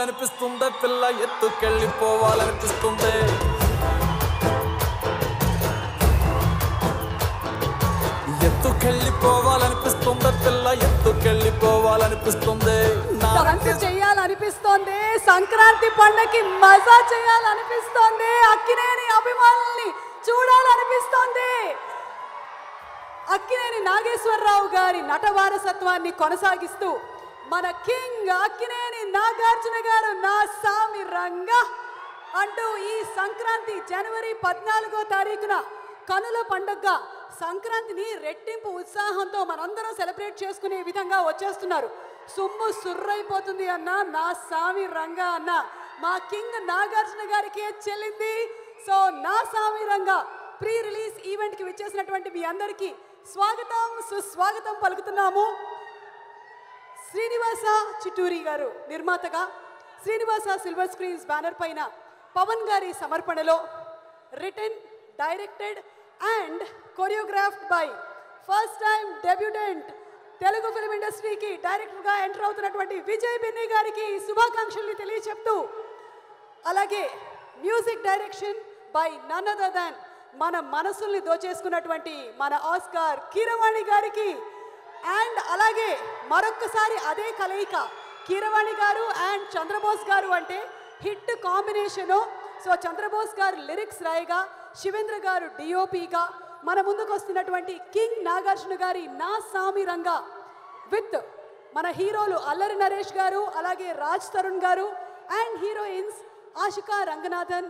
ఎత్తుకెళ్ళిపోవాలనిపిస్తుంది పిల్ల ఎత్తుకెళ్ళిపోవాలనిపిస్తుంది ఎత్తుకెళ్ళిపోవాలనిపిస్తుంది పిల్ల ఎత్తుకెళ్ళిపోవాలనిపిస్తుంది డాన్స్ చేయాలనిపిస్తుంది సంక్రాంతి పండగకి మజా చేయాలనిపిస్తుంది అక్కినేని అభిమానుల్ని చూడాలనిపిస్తుంది అక్కినేని నాగేశ్వరరావు గారి నట వారసత్వాన్ని కొనసాగిస్తూ మన కింగ్ అక్కినేని నాగార్జున గారు నా సామి రంగా అంటూ ఈ సంక్రాంతి జనవరి 14వ తారీఖున కనుల పండుగగా సంక్రాంతిని రెట్టింపు ఉత్సాహంతో మనందరం సెలబ్రేట్ చేసుకునే విధంగా వచ్చేస్తున్నారు సొమ్ము సుర్రైపోతుంది అన్న నా సామి రంగా అన్న మా కింగ్ నాగార్జున గారికి చెల్లింది సో నా Saami Ranga pre release event కి విచ్చేసినటువంటి మీ అందరికీ స్వాగతం సుస్వాగతం పలుకుతున్నాము శ్రీనివాస చిట్టూరి గారు నిర్మాతగా శ్రీనివాస సిల్వర్ స్క్రీన్స్ బ్యానర్ పైన పవన్ గారి సమర్పణలో written directed and choreographed by first time debutante Telugu film ఇండస్ట్రీకి డైరెక్టర్గా ఎంటర్ అవుతున్నటువంటి విజయ్ బిన్నీ గారికి శుభాకాంక్షల్ని తెలియచెప్తూ అలాగే music direction by none other than మన మనసుల్ని దోచేసుకున్నటువంటి మన ఆస్కార్ కీరవాణి గారికి అండ్ అలాగే మరొక్కసారి అదే కలయిక కీరవాణి గారు అండ్ చంద్రబోస్ గారు అంటే హిట్ కాంబినేషను సో చంద్రబోస్ గారు లిరిక్స్ రాయగా శివేంద్ర గారు డిఓపిగా మన ముందుకు వస్తున్నటువంటి కింగ్ నాగార్జున గారి నా సామి రంగా విత్ మన హీరోలు అల్లరి నరేష్ గారు అలాగే రాజ్ తరుణ్ గారు and heroines Ashika Ranganathan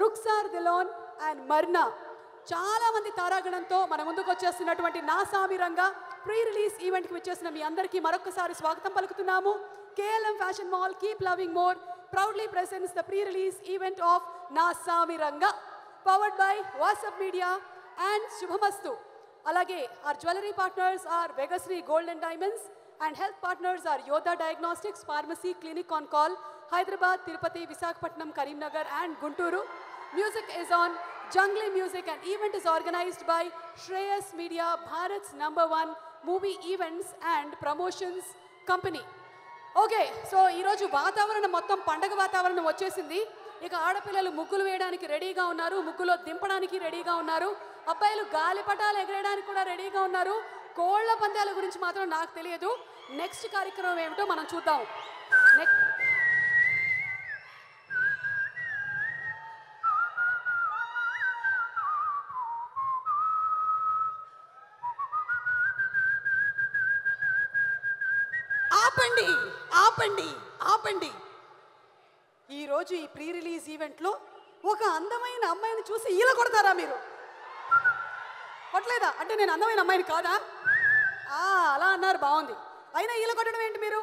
Rukshar Dhillon and Mirnaa చాలా మంది తారాగణంతో మన ముందుకు వచ్చేస్తున్నటువంటి నా సామి రంగా ప్రీ రిలీజ్ ఈవెంట్కి వచ్చేసిన మీ అందరికీ మరొకసారి స్వాగతం పలుకుతున్నాము KLM fashion mall keep loving more proudly presents the pre release event of Naa Saami Ranga powered by WhatsApp media and Shubhamastu అలాగే our jewellery partners are Vegasri gold and diamonds and health partners are Yodha diagnostics pharmacy clinic on call Hyderabad Tirupati Visakhapatnam Karimnagar and Guntur Music is on Jungly Music and event is organized by Shreyas Media, Bharat's #1 movie events and promotions company. Okay, so ఈరోజు వాతావరణం మొత్తం పండగ వాతావరణం వచ్చేసింది ఇక ఆడపిల్లలు ముగ్గులు వేయడానికి రెడీగా ఉన్నారు ముగ్గులో దింపడానికి రెడీగా ఉన్నారు అబ్బాయిలు గాలిపటాలు ఎగరేయడానికి కూడా రెడీగా ఉన్నారు కోళ్ల పందాల గురించి మాత్రం నాకు తెలియదు నెక్స్ట్ కార్యక్రమం ఏమిటో మనం చూద్దాం ఆపండి ఈరోజు ఈ ప్రీ రిలీజ్ ఈవెంట్లో ఒక అందమైన అమ్మాయిని చూసి ఈల కొడతారా మీరు కొట్టలేదా అంటే నేను అందమైన అమ్మాయిని కాదా అలా అన్నారు బాగుంది అయినా ఈల కొట్టడం ఏంటి మీరు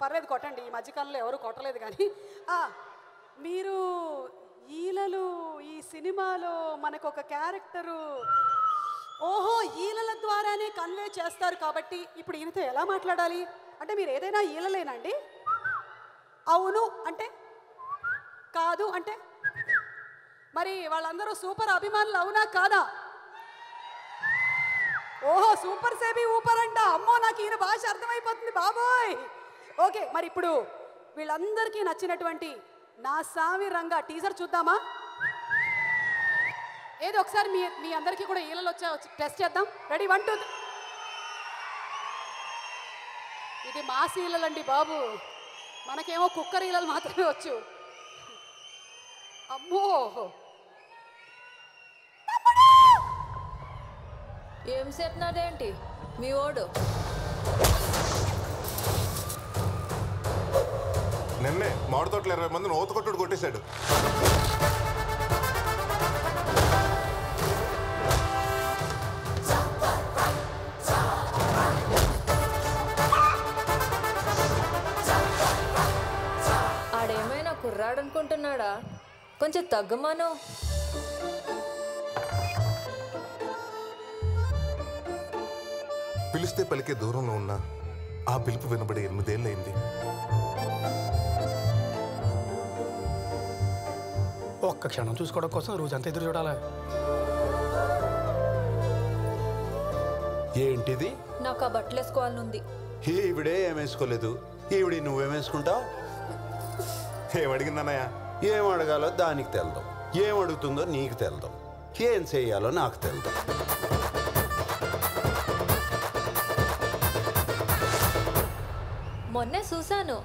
పర్లేదు కొట్టండి ఈ మధ్యకాలంలో ఎవరు కొట్టలేదు కానీ మీరు ఈలలు ఈ సినిమాలో మనకు ఒక క్యారెక్టరు ఓహో ఈలల ద్వారానే కన్వే చేస్తారు కాబట్టి ఇప్పుడు ఈయనతో ఎలా మాట్లాడాలి అంటే మీరు ఏదైనా ఈలలేనండి అవును అంటే కాదు అంటే మరి వాళ్ళందరూ సూపర్ అభిమానులు అవునా కాదా ఓహో సూపర్ సేబీ ఊపర్ అంట అమ్మో నాకు ఈయన భాష అర్థమైపోతుంది బాబోయ్ ఓకే మరి ఇప్పుడు వీళ్ళందరికీ నచ్చినటువంటి నా సామి రంగా టీజర్ చూద్దామా ఏదో ఒకసారి మీ అందరికీ కూడా ఈలలు వచ్చా టెస్ట్ చేద్దాం రెడీ 1 2 ఇది మాస్ ఈలలండి బాబు మనకేమో కుక్కర్ ఈలలు మాత్రమే వచ్చు అమ్మో ఏం చేస్తున్నాడేంటి మీ ఓడు నిన్నే మామిడి తోటలు 20 మందిని ఓత కొట్టుడు కొట్టేశాడు ఆడేమైనా కుర్రాడనుకుంటున్నాడా కొంచెం తగ్గమాను పిలిస్తే పలికే దూరంలో ఉన్న ఆ పిలుపు వినబడి 8 ఏళ్ళయింది ఒక్క క్షణం చూసుకోవడం కోసం రోజంతా ఎదురు చూడాలా ఏంటిది నాకు ఆ బట్టలు వేసుకోవాలనుంది ఈవిడే ఏమేసుకోలేదు ఈవిడి నువ్వేమేసుకుంటావు ఏమడిగిందన్నయ్య? ఏం అడగాలో దానికి తెలదు, ఏం అడుగుతుందో నీకు తెలదు, ఏం చేయాలో నాకు తెలదు. మొన్నే చూశాను,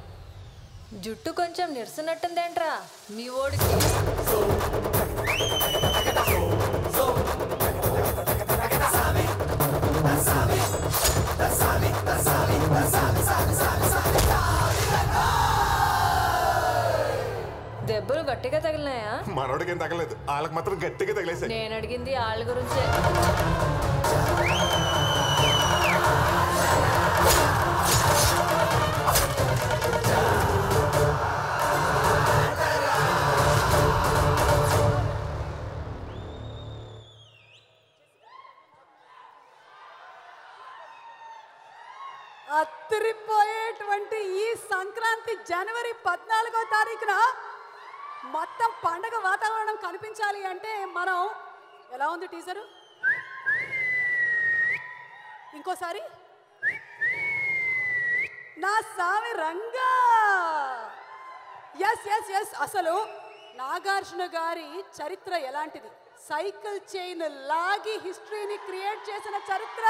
జుట్టు కొంచెం నిరసనట్టుందేంట్రా మీ ఓడికి. దెబ్బలు గట్టిగా తగిలినాయా? మనోడికి ఏం తగలేదు, వాళ్ళకి మాత్రం గట్టిగా తగిలేసాయి. నేను అడిగింది వాళ్ళ గురించే. అత్తిరిపోయేటువంటి ఈ సంక్రాంతి జనవరి 14వ తారీఖున మొత్తం పండగ వాతావరణం కనిపించాలి అంటే మనం ఎలా ఉంది టీజరు? ఇంకోసారి నా Saami Ranga. Yes yes yes. అసలు నాగార్జున గారి చరిత్ర ఎలాంటిది? సైకిల్ చైన్ లాగి హిస్టరీని క్రియేట్ చేసిన చరిత్ర.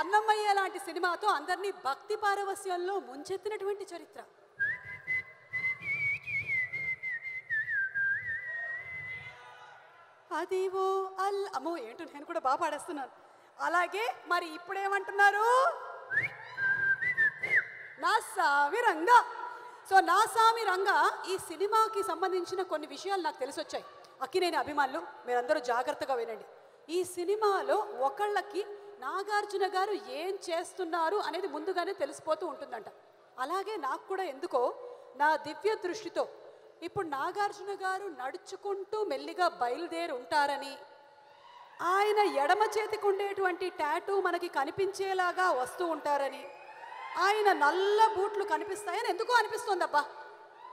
అన్నమయ్య లాంటి సినిమాతో అందరినీ భక్తి పారవస్యంలో ముంచెత్తినటువంటి చరిత్ర. అదివో అమ్మో ఏంటో నేను కూడా బాగా పాడేస్తున్నాను. అలాగే మరి ఇప్పుడేమంటున్నారు? నా సామి రంగా. సో నా సామి రంగా ఈ సినిమాకి సంబంధించిన కొన్ని విషయాలు నాకు తెలిసొచ్చాయి. అక్కినేని అభిమానులు మీరందరూ జాగ్రత్తగా వినండి. ఈ సినిమాలో ఒకళ్ళకి నాగార్జున గారు ఏం చేస్తున్నారు అనేది ముందుగానే తెలిసిపోతూ ఉంటుందంట. అలాగే నాకు కూడా ఎందుకో నా దివ్య దృష్టితో ఇప్పుడు నాగార్జున గారు నడుచుకుంటూ మెల్లిగా బయలుదేరి ఉంటారని, ఆయన ఎడమ చేతికి ఉండేటువంటి టాటూ మనకి కనిపించేలాగా వస్తూ ఉంటారని, ఆయన నల్ల బూట్లు కనిపిస్తాయని ఎందుకో అనిపిస్తుంది. అబ్బా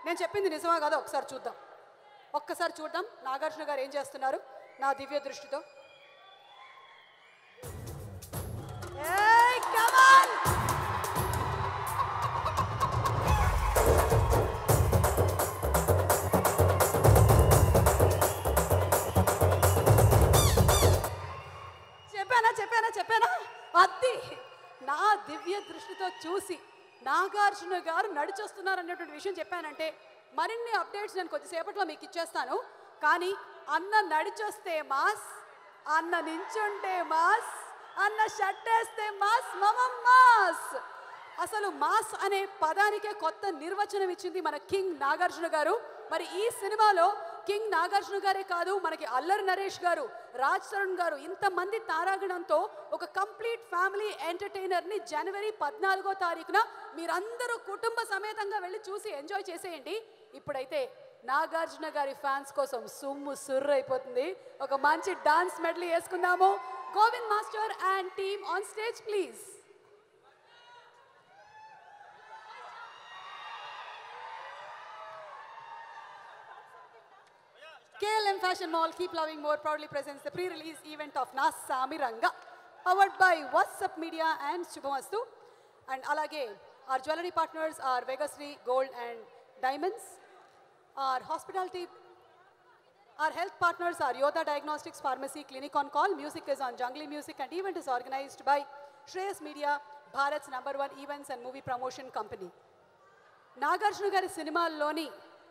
నేను చెప్పింది నిజమా కాదో ఒక్కసారి చూద్దాం నాగార్జున గారు ఏం చేస్తున్నారు నా దివ్య దృష్టితో. చెప్పానా అది నా దివ్య దృష్టితో చూసి నాగార్జున గారు నడిచొస్తున్నారు అన్నటువంటి విషయం చెప్పానంటే మరిన్ని అప్డేట్స్ నేను కొద్దిసేపట్లో మీకు ఇచ్చేస్తాను. కానీ అన్న నడిచొస్తే మాస్, అన్న నించుంటే మాస్, అన్న షర్ట్ వేస్తే మాస్, మాస్. అసలు మాస్ అనే పదానికే కొత్త నిర్వచనం ఇచ్చింది మన కింగ్ నాగార్జున గారు. మరి ఈ సినిమాలో కింగ్ నాగార్జున గారే కాదు, మనకి అల్లరి నరేష్ గారు, రాజ్ తరుణ్ గారు, ఇంతమంది తారాగణంతో ఒక కంప్లీట్ ఫ్యామిలీ ఎంటర్టైనర్ని జనవరి 14వ తారీఖున మీరందరూ కుటుంబ సమేతంగా వెళ్ళి చూసి ఎంజాయ్ చేసేయండి. ఇప్పుడైతే నాగార్జున గారి ఫ్యాన్స్ కోసం సుమ్ము సుర్రు అయిపోతుంది. ఒక మంచి డాన్స్ మెడల్ వేసుకుందాము. Govind master and team on stage please. KLM Fashion Mall Keep Loving More proudly presents the pre-release event of Na Sami Ranga, powered by WhatsApp Media and Shubhamastu. And alage our jewelry partners are Vegasri Gold and Diamonds. Our hospitality, our health partners are Yoda Diagnostics Pharmacy Clinic on Call. Music is on Jungly Music and event is organized by Shreyas Media, Bharat's #1 events and movie promotion company. Nagarjuna గారి సినిమాల్లోని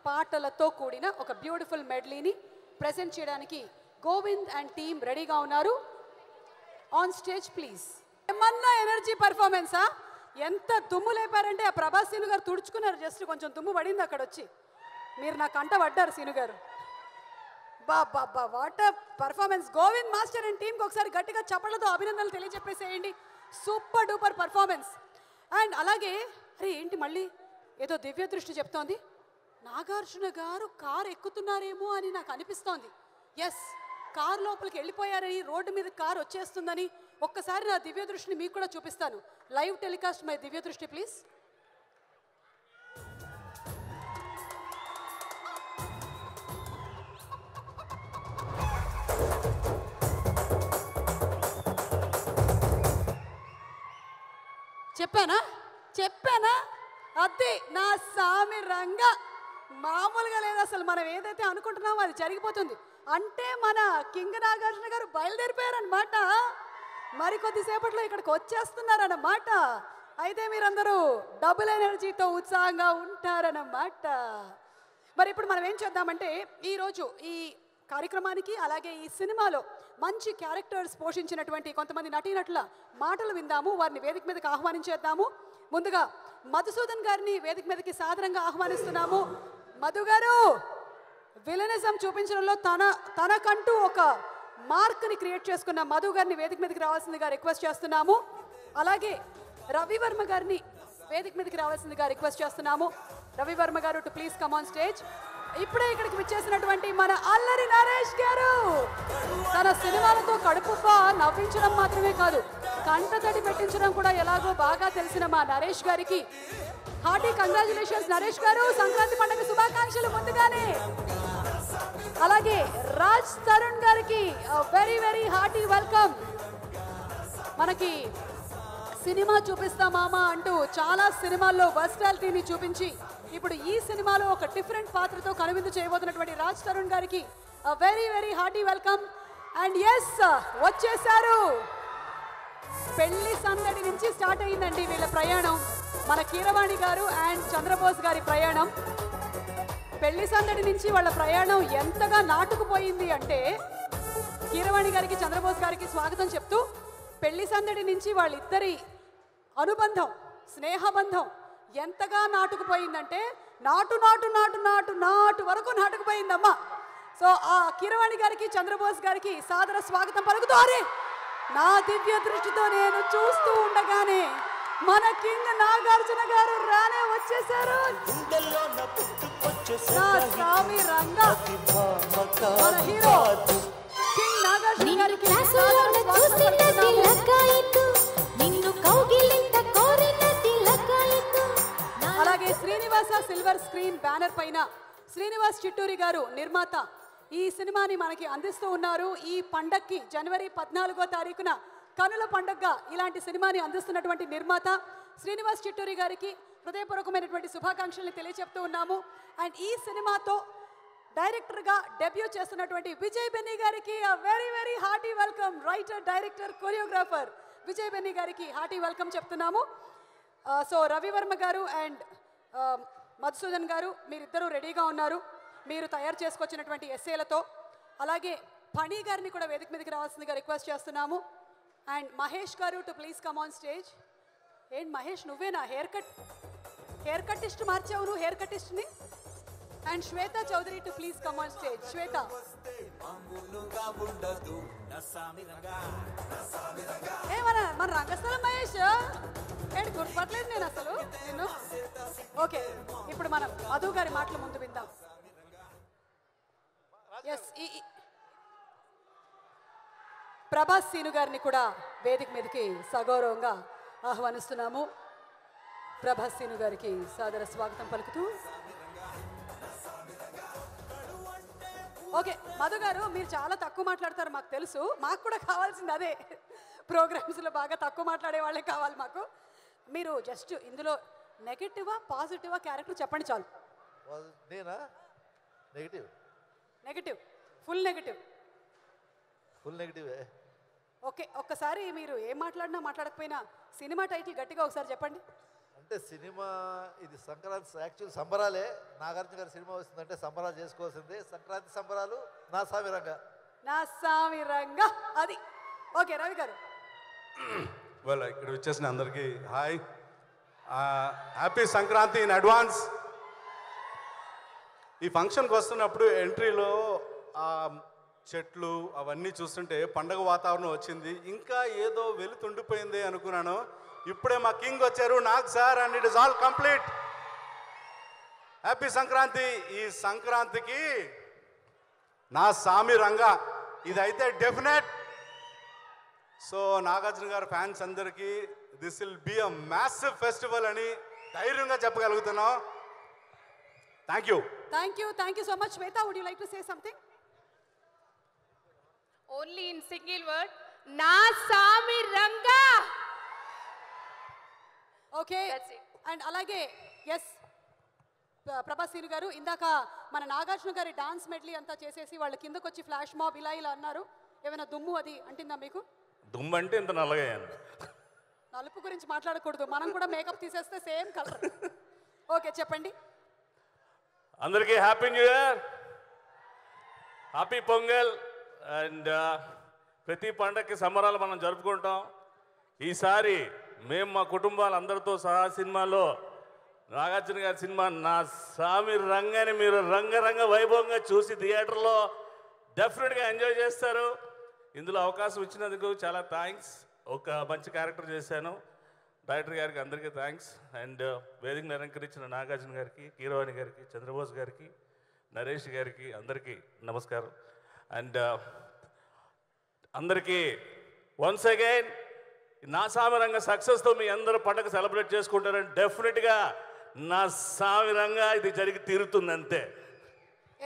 పాటలతో కూడిన ఒక beautiful మెడ్లీని present చేయడానికి Govind and team రెడీగా ఉన్నారు. On stage please. ఏమన్నా energy పర్ఫార్మెన్సా? ఎంత దుమ్ము లేపారంటే ఆ ప్రభాస్ సీను గారు తుడుచుకున్నారు. జస్ట్ కొంచెం దుమ్ము పడింది అక్కడ వచ్చి. మీరు నా కంట పడ్డారు సీను గారు. బాబా what performance. Govind master and టీమ్కి ఒకసారి గట్టిగా చప్పట్లతో అభినందనలు తెలియజెప్పేసేయండి. Super duper performance. అండ్ అలాగే అరే ఏంటి మళ్ళీ ఏదో దివ్య దృష్టి చెప్తోంది, నాగార్జున గారు కారు ఎక్కుతున్నారేమో అని నాకు అనిపిస్తోంది. ఎస్, కారు లోపలికి వెళ్ళిపోయారని, రోడ్డు మీద కారు వచ్చేస్తుందని. ఒక్కసారి నా దివ్య దృష్టిని మీకు కూడా చూపిస్తాను. లైవ్ టెలికాస్ట్ మై దివ్య దృష్టి ప్లీజ్. చెప్పానా? అదే నా సామి రంగా మామూలుగా లేదు అసలు. మనం ఏదైతే అనుకుంటున్నామో అది జరిగిపోతుంది. అంటే మన కింగ్ నాగార్జున గారు బయలుదేరిపోయారన్నమాట. మరి కొద్దిసేపట్లో ఇక్కడికి వచ్చేస్తున్నారన్నమాట. అయితే మీరందరూ డబుల్ ఎనర్జీతో ఉత్సాహంగా ఉంటారన్నమాట. మరి ఇప్పుడు మనం ఏం చేద్దామంటే ఈరోజు ఈ కార్యక్రమానికి అలాగే ఈ సినిమాలో మంచి క్యారెక్టర్స్ పోషించినటువంటి కొంతమంది నటీనటుల మాటలు విందాము. వారిని వేదిక మీదకి ఆహ్వానించేద్దాము. ముందుగా మధుసూదన్ గారిని వేదిక మీదకి సాదరంగా ఆహ్వానిస్తున్నాము. మధు గారు విలనిజం చూపించడంలో తనకంటూ ఒక మార్క్ని క్రియేట్ చేసుకున్న మధు గారిని వేదిక మీదకి రావాల్సిందిగా రిక్వెస్ట్ చేస్తున్నాము. అలాగే రవివర్మ గారిని వేదిక మీదకి రావాల్సిందిగా రిక్వెస్ట్ చేస్తున్నాము. రవివర్మ గారు to please come on stage. ఇప్పుడే ఇక్కడికి విచ్చేసినటువంటి మన అల్లరి నరేష్ గారు తన సినిమాలతో కడుపుబ్బా నవ్వించడం మాత్రమే కాదు, కంటతడి పెట్టించడం కూడా ఎలాగో బాగా తెలిసిన మా నరేష్ గారికి హార్టీ కంగ్రాచులేషన్స్. నరేష్ గారు సంక్రాంతి పండుగ శుభాకాంక్షలు ముందుగానే. అలాగే రాజ్ తరుణ్ గారికి వెరీ వెరీ హార్టీ వెల్కమ్. మనకి సినిమా చూపిస్తా మామా అంటూ చాలా సినిమాల్లో వర్స్టాలిటీని చూపించి ఇప్పుడు ఈ సినిమాలో ఒక డిఫరెంట్ పాత్రతో కనువిందు చేయబోతున్నటువంటి రాజ్ తరుణ్ గారికి very very hearty welcome. And yes వచ్చేసారు. పెళ్లి సందడి నుంచి స్టార్ట్ అయ్యిందండి వీళ్ళ ప్రయాణం. మన కీరవాణి గారు అండ్ చంద్రబోస్ గారి ప్రయాణం. పెళ్లి సందడి నుంచి వాళ్ళ ప్రయాణం ఎంతగా నాటుకుపోయింది అంటే కీరవాణి గారికి చంద్రబోస్ గారికి స్వాగతం చెప్తూ పెళ్లి సందడి నుంచి వాళ్ళిద్దరి అనుబంధం స్నేహబంధం ఎంతగా నాటుకుపోయిందంటే నాటు నాటు నాటు నాటు నాటు వరకు నాటుకుపోయిందమ్మా. సో ఆ కీరవాణి గారికి చంద్రబోస్ గారికి సాదర స్వాగతం పలుకుతూ అరే నా దివ్య దృష్టితో నేను చూస్తూ ఉండగానే మన కింగ్ నాగార్జున గారు రానే వచ్చేసారు. నా స్వామి రంగా మన హీరో కింగ్ నాగార్జున గారికి అలాగే శ్రీనివాస సిల్వర్ స్క్రీన్ బ్యానర్ పైన శ్రీనివాస్ చిట్టూరి గారు నిర్మాత ఈ సినిమాని మనకి అందిస్తూ ఉన్నారు. ఈ పండక్కి జనవరి 14వ తారీఖున కనుల పండుగగా ఇలాంటి సినిమాని అందిస్తున్నటువంటి నిర్మాత శ్రీనివాస్ చిట్టూరి గారికి హృదయపూర్వకమైనటువంటి శుభాకాంక్షల్ని తెలియజెప్తూ ఉన్నాము. అండ్ ఈ సినిమాతో డైరెక్టర్గా డెబ్యూ చేస్తున్నటువంటి విజయ్ బెన్నీ గారికి very very hearty welcome. Writer director choreographer Vijay Binny గారికి హార్టీ వెల్కమ్ చెప్తున్నాము. సో రవివర్మ గారు అండ్ మధుసూదన్ గారు మీరిద్దరూ రెడీగా ఉన్నారు మీరు తయారు చేసుకొచ్చినటువంటి ఎస్ఏలతో. అలాగే ఫణి గారిని కూడా వేదిక మీదకి రావాల్సిందిగా రిక్వెస్ట్ చేస్తున్నాము. అండ్ మహేష్ గారు to please come on stage. ఏంటి మహేష్ నువ్వేనా హెయిర్ కట్టిస్ట్ మార్చావు నువ్వు హెయిర్ కట్టిస్ట్ని. And Shweta Chowdary to please come on stage. Shweta ఏ మన రంగస్థలం మహేష్ ఏంటి గుర్తుపట్టలేదు నేను అసలు నిన్ను. ఓకే ఇప్పుడు మనం మధు గారి మాటలు ముందు విందాం. ఎస్ ప్రభాస్ సీను గారిని కూడా వేదిక మీదకి సగౌరవంగా ఆహ్వానిస్తున్నాము. ప్రభాస్ సీను గారికి సాదర స్వాగతం పలుకుతూ. ఓకే మధు గారు మీరు చాలా తక్కువ మాట్లాడతారు మాకు తెలుసు. మాకు కూడా కావాల్సింది అదే. ప్రోగ్రామ్స్లో బాగా తక్కువ మాట్లాడే వాళ్ళే కావాలి మాకు. మీరు జస్ట్ ఇందులో నెగటివా పాజిటివా క్యారెక్టర్ చెప్పండి చాలు. నేనా negative negative full negative full నెగటివే. ఓకే ఒక్కసారి మీరు ఏం మాట్లాడినా మాట్లాడకపోయినా సినిమా టైటిల్ గట్టిగా ఒకసారి చెప్పండి. అంటే సినిమా ఇది సంక్రాంతి యాక్చువల్ సంబరాలే. నాగార్జున గారి సినిమా వస్తుందంటే సంబరాలు చేసుకోవాల్సిందే. సంక్రాంతి సంబరాలు నా సామిరంగా నా సామిరంగా అది. ఓకే రవి గారు. వెల్ ఇక్కడ వచ్చేసిన అందరికీ hi, happy Sankranti in advance. ఈ ఫంక్షన్కి వస్తున్నప్పుడు ఎంట్రీలో చెట్లు అవన్నీ చూస్తుంటే పండగ వాతావరణం వచ్చింది. ఇంకా ఏదో వెలుతుండిపోయింది అనుకున్నాను. ఇప్పుడే మా కింగ్ వచ్చారు Nag sir and it is all complete. Happy Sankranti. ఈ సంక్రాంతికి నా సామి రంగా ఇదైతే డెఫినెట్. సో నాగార్జున గారు ఫ్యాన్స్ అందరికీ this will be a massive festival అని ధైర్యంగా చెప్పగలుగుతున్నాం. Thank you. Thank you so much. Shweta would you like to say something? Only in single word Naa Saami Ranga. Okay and అలాగే ఎస్ ప్రభాస్ సీను గారు ఇందాక మన నాగార్జున గారి డాన్స్ మెడ్లీ అంతా చేసేసి వాళ్ళ కిందకు వచ్చి ఫ్లాష్ మాబ్ ఇలా ఇలా అన్నారు. ఏమైనా దుమ్ము అది అంటిందా మీకు? దుమ్ము అంటే ఇంత నల్లగయ్యాను. నలుపు గురించి మాట్లాడకూడదు, మనం కూడా మేకప్ తీసేస్తే సేమ్ కలర్. ఓకే చెప్పండి. అందరికీ happy new year, happy pongal. And ప్రతి పండగకి సంబరాలు మనం జరుపుకుంటాం. ఈసారి మేము మా కుటుంబాలందరితో సహా సినిమాలో నాగార్జున గారి సినిమా నా సామి రంగాన్ని మీరు రంగరంగ వైభవంగా చూసి థియేటర్లో డెఫినెట్గా ఎంజాయ్ చేస్తారు. ఇందులో అవకాశం ఇచ్చినందుకు చాలా థ్యాంక్స్. ఒక మంచి క్యారెక్టర్ చేశాను. డైరెక్టర్ గారికి అందరికీ థ్యాంక్స్. అండ్ వేదికను అలంకరించిన నాగార్జున గారికి, కీరవాణి గారికి, చంద్రబోస్ గారికి, నరేష్ గారికి అందరికీ నమస్కారం. అండ్ అందరికీ వన్స్ అగైన్ నా సామి రంగ సక్సెస్తో మీ అందరూ పండుగ సెలబ్రేట్ చేసుకుంటారని డెఫినెట్గా నా సామి రంగా ఇది జరిగి తీరుతుంది అంతే.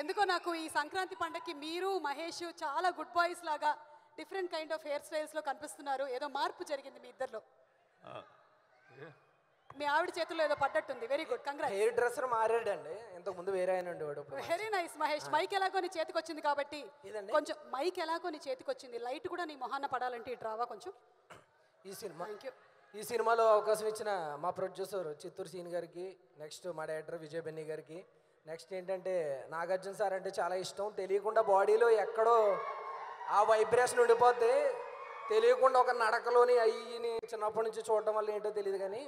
ఎందుకో నాకు ఈ సంక్రాంతి పండగకి మీరు మహేష్ చాలా గుడ్ బాయ్స్ లాగా డిఫరెంట్ కైండ్ ఆఫ్ హెయిర్ స్టైల్స్లో కనిపిస్తున్నారు. ఏదో మార్పు జరిగింది మీ ఇద్దరిలో. మీ ఆవిడ చేతుల్లో ఏదో పడ్డట్టుంది. Very good, congrats. Hair dresser మారాడండి, ఇంతకు ముందు వేరే ఆయన ఉండేవాడు. Very nice Mahesh. మైక్ ఎలాగో నీ చేతికి వచ్చింది కాబట్టి కొంచెం మైక్ ఎలాగో నీ చేతికి వచ్చింది, లైట్ కూడా నీ మొహాన్న పడాలంటే ఇటు రావా కొంచెం. ఈ సినిమాలో అవకాశం ఇచ్చిన మా ప్రొడ్యూసర్ చిత్తూరు సీన్ గారికి, నెక్స్ట్ మా డైరెక్టర్ విజయ్ బెన్నీ గారికి, నెక్స్ట్ ఏంటంటే నాగార్జున సార్ అంటే చాలా ఇష్టం. తెలియకుండా బాడీలో ఎక్కడో ఆ వైబ్రేషన్ ఉండిపోద్ది, తెలియకుండా ఒక నడకలోని అయ్యిని చిన్నప్పటి నుంచి చూడటం వల్ల ఏంటో తెలియదు కానీ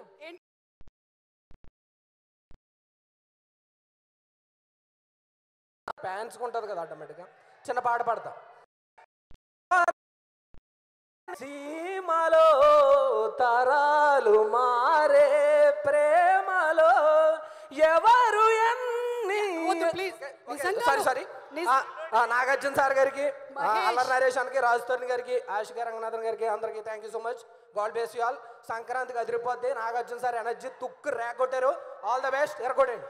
ఫ్యాన్స్కి ఉంటుంది కదా ఆటోమేటిక్గా. చిన్న పాట పాడతా. సీమలో తరాలు మారే ప్రేమలో ఎవరు ఎన్ని. సారీ నాగార్జున సార్ గారికి, అల్లరి నరేష్ అన్కి, రాజ్ తరుణ్ గారికి, ఆశికా రంగనాథన్ గారికి అందరికీ thank you so much. God bless you all. సంక్రాంతికి అదిరిపోద్ది. నాగార్జున సార్ ఎనర్జీ తుక్కు రేగొట్టారు. All the best. ఎరగొట్టండి.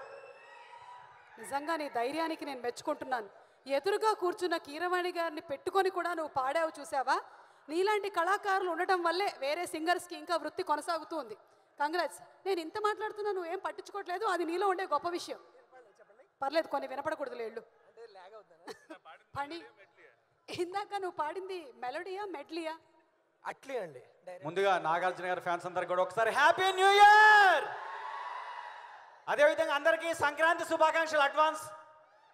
నిజంగా నీ ధైర్యానికి నేను మెచ్చుకుంటున్నాను. ఎదురుగా కూర్చున్న కీరవాణి గారిని పెట్టుకొని కూడా నువ్వు పాడావు, చూసావా? నీలాంటి కళాకారులు ఉండటం వల్లే వేరే సింగర్స్కి ఇంకా వృత్తి కొనసాగుతూ ఉంది. కంగ్రాట్స్. నేను ఇంత మాట్లాడుతున్నా నువ్వేం పట్టించుకోవట్లేదు, అది నీలో ఉండే గొప్ప విషయం. పర్లేదు, కొన్ని వినపడకూడదు లేళ్ళు. పని ఇందాక నువ్వు పాడింది మెలోడియా మెడ్లియా? అట్లే అండి. ముందుగా నాగార్జున గారి ఫ్యాన్స్ అందరికి కూడా ఒకసారి హ్యాపీ న్యూ ఇయర్. అదేవిధంగా అందరికీ సంక్రాంతి శుభాకాంక్షలు అడ్వాన్స్.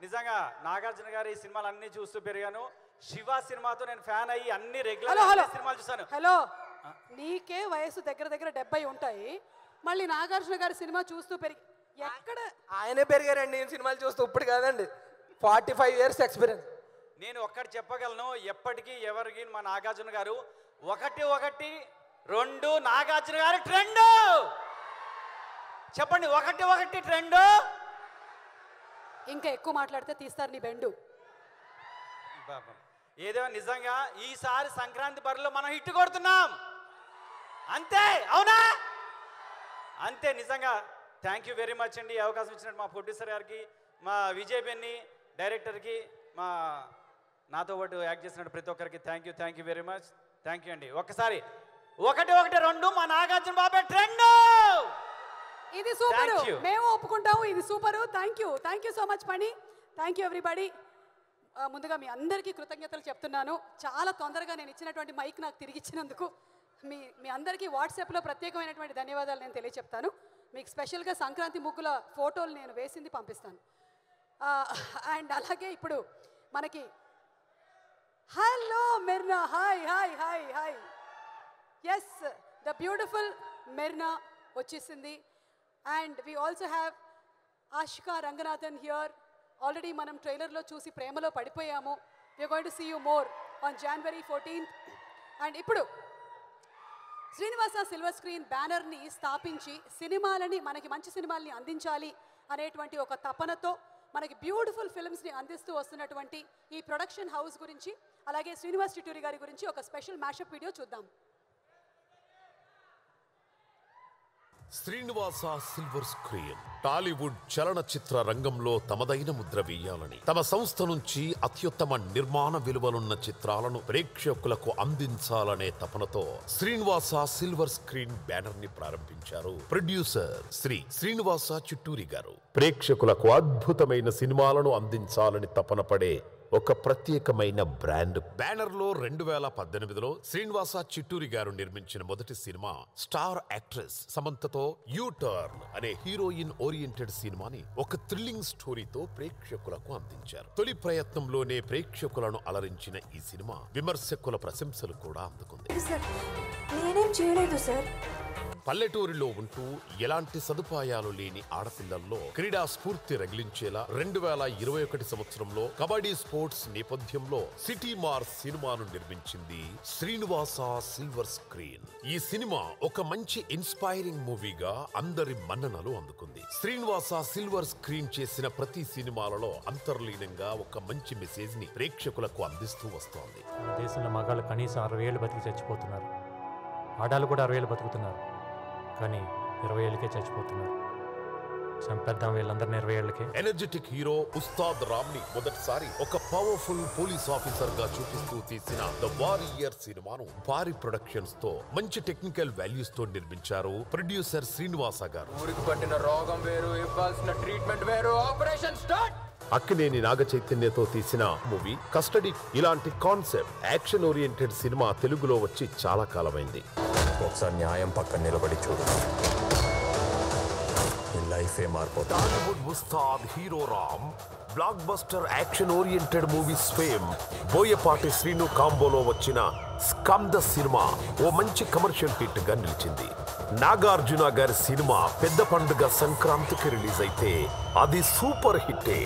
నిజంగా నాగార్జున గారి సినిమాలు అన్ని చూస్తూ పెరిగాను. శివ సినిమాతో నేను ఫ్యాన్ అయ్యి అన్ని రెగ్యులర్ సినిమాలు చూసాను. హలో, నీకే వయసు దగ్గర దగ్గర 70 ఉంటాయి, మళ్ళీ నాగార్జున గారి సినిమా చూస్తూ పెరిగి ఎక్కడ? ఆయనే పెరిగారండి నేను సినిమాలు చూస్తూ. ఇప్పుడు కాదండి, 45 years ఎక్స్పీరియన్స్. నేను ఒక్కటి చెప్పగలను, ఎప్పటికీ ఎవరికి మా నాగార్జున గారు 1-1-2 నాగార్జున గారి ట్రెండ్. చెప్పండి, 1-1 ట్రెండ్. ఇంకా ఎక్కువ మాట్లాడితే తీస్తారు నీ బెండు. ఏదో నిజంగా ఈసారి సంక్రాంతి బరిలో మనం హిట్ కొడుతున్నాం అంతే, అవునా? అంతే. నిజంగా థ్యాంక్ యూ వెరీ మచ్ అండి. ఈ అవకాశం ఇచ్చినట్టు మా ప్రొడ్యూసర్ గారికి, మా విజయ్ బెన్నీ డైరెక్టర్కి, మా నాతో పాటు యాక్ట్ చేసినట్టు ప్రతి ఒక్కరికి thank you very much. Thank you అండి. ఒక్కసారి 1-1-2 మా నాగార్జున బాబే ట్రెండ్. ఇది సూపర్, మేము ఒప్పుకుంటాము, ఇది super. Thank you so much పని. Thank you everybody. ముందుగా మీ అందరికీ కృతజ్ఞతలు చెప్తున్నాను. చాలా తొందరగా నేను ఇచ్చినటువంటి మైక్ నాకు తిరిగి ఇచ్చినందుకు మీ అందరికీ వాట్సాప్లో ప్రత్యేకమైనటువంటి ధన్యవాదాలు నేను తెలియచెప్తాను. మీకు స్పెషల్గా సంక్రాంతి ముగ్గుల ఫోటోలు నేను వేసింది పంపిస్తాను. అండ్ అలాగే ఇప్పుడు మనకి hello Mirnaa, hi hi hi hi. Yes, the beautiful Mirnaa వచ్చేసింది. And we also have Ashika Ranganathan here. Already మనం ట్రైలర్లో చూసి ప్రేమలో పడిపోయాము. We are going to see you more on January 14th. And ఇప్పుడు శ్రీనివాస సిల్వర్ స్క్రీన్ బ్యానర్ని స్థాపించి సినిమాలని, మనకి మంచి సినిమాల్ని అందించాలి అనేటువంటి ఒక తపనతో మనకి బ్యూటిఫుల్ ఫిల్మ్స్ని అందిస్తూ వస్తున్నటువంటి ఈ ప్రొడక్షన్ హౌస్ గురించి, అలాగే శ్రీనివాస్ చిట్టూరి గారి గురించి ఒక స్పెషల్ మ్యాషప్ వీడియో చూద్దాం. శ్రీనివాస సిల్వర్ స్క్రీన్ టాలీవుడ్ చలనచిత్ర రంగంలో తమదైన ముద్ర వేయాలని తమ సంస్థ నుంచి అత్యుత్తమ నిర్మాణ విలువలున్న చిత్రాలను ప్రేక్షకులకు అందించాలనే తపనతో శ్రీనివాస సిల్వర్ స్క్రీన్ బ్యానర్ ని ప్రారంభించారు ప్రొడ్యూసర్ శ్రీనివాస చిట్టూరి గారు. ప్రేక్షకులకు అద్భుతమైన సినిమాలను అందించాలని తపన పడే ఒక ప్రత్యేకమైన బ్రాండ్. బ్యానర్ లో 2018లో శ్రీనివాస చిట్టూరి గారు నిర్మించిన మొదటి సినిమా స్టార్ యాక్ట్రెస్ సమంతతో యూ టర్న్ అనే హీరోయిన్ ఓరియంటెడ్ సినిమాని ఒక థ్రిల్లింగ్ స్టోరీతో ప్రేక్షకులకు అందించారు. తొలి ప్రయత్నంలోనే ప్రేక్షకులను అలరించిన ఈ సినిమా విమర్శకుల ప్రశంసలు కూడా అందుకుంది. నేనేం చేయలేదు సార్. పల్లెటూరిలో ఉంటూ ఎలాంటి సదుపాయాలు లేని ఆడపిల్లల్లో క్రీడా స్ఫూర్తి రగిలించేలా 2021 సంవత్సరంలో కబడ్డీ స్పోర్ట్స్ నేపథ్యంలో సిటీ మార్స్ సినిమాను నిర్మించింది శ్రీనివాస సిల్వర్ స్క్రీన్. ఈ సినిమా ఒక మంచి ఇన్స్పైరింగ్ మూవీగా అందరి మన్ననలు అందుకుంది. శ్రీనివాస సిల్వర్ స్క్రీన్ చేసిన ప్రతి సినిమాలలో అంతర్లీనంగా ఒక మంచి మెసేజ్ ని ప్రేక్షకులకు అందిస్తూ వస్తోంది. మన దేశంలో మగాళ్ళు కనీసం 60 ఏళ్ళు బతికి చచ్చిపోతున్నారు. ఆడాళ్ళు కూడా 60 ఏళ్ళు బతుకుతున్నారు, కానీ 20 ఏళ్ళకే చచ్చిపోతున్నారు. చంపేద్దాం వీళ్ళందరినీ 20 ఏళ్ళకే. ఎనర్జెటిక్ హీరో ఉస్తాద్ రామ్ ని మొదటిసారి ఒక పవర్ఫుల్ పోలీస్ ఆఫీసర్ గా చూపిస్తూ తీసిన ద వారియర్ సినిమాను భారీ ప్రొడక్షన్స్ తో మంచి టెక్నికల్ వాల్యూస్ తో నిర్మించారు ప్రొడ్యూసర్ శ్రీనివాస గారు. ఊరికి పట్టిన రోగం వేరు, ఇవ్వాల్సిన ట్రీట్మెంట్ వేరు. Operation start. అక్కినేని నాగ చైతన్యతో తీసిన మూవీ కస్టడీ. ఇలాంటి కాన్సెప్ట్ యాక్షన్ ఓరియంటెడ్ సినిమా తెలుగులో వచ్చి చాలా కాలమైంది. ఒకసారి న్యాయం పక్కన నిలబడి చూడు, లైఫే మారిపోతుంది. Tollywood Ustad hero Ram blockbuster action oriented movies fame Boyapati Srinu కాంబోలో వచ్చిన స్కంద సినిమా ఓ మంచి కమర్షియల్ హిట్ గా నిలిచింది. నాగార్జున గారి సినిమా పెద్ద పండుగ సంక్రాంతికి రిలీజ్ అయితే అది సూపర్ హిట్టే.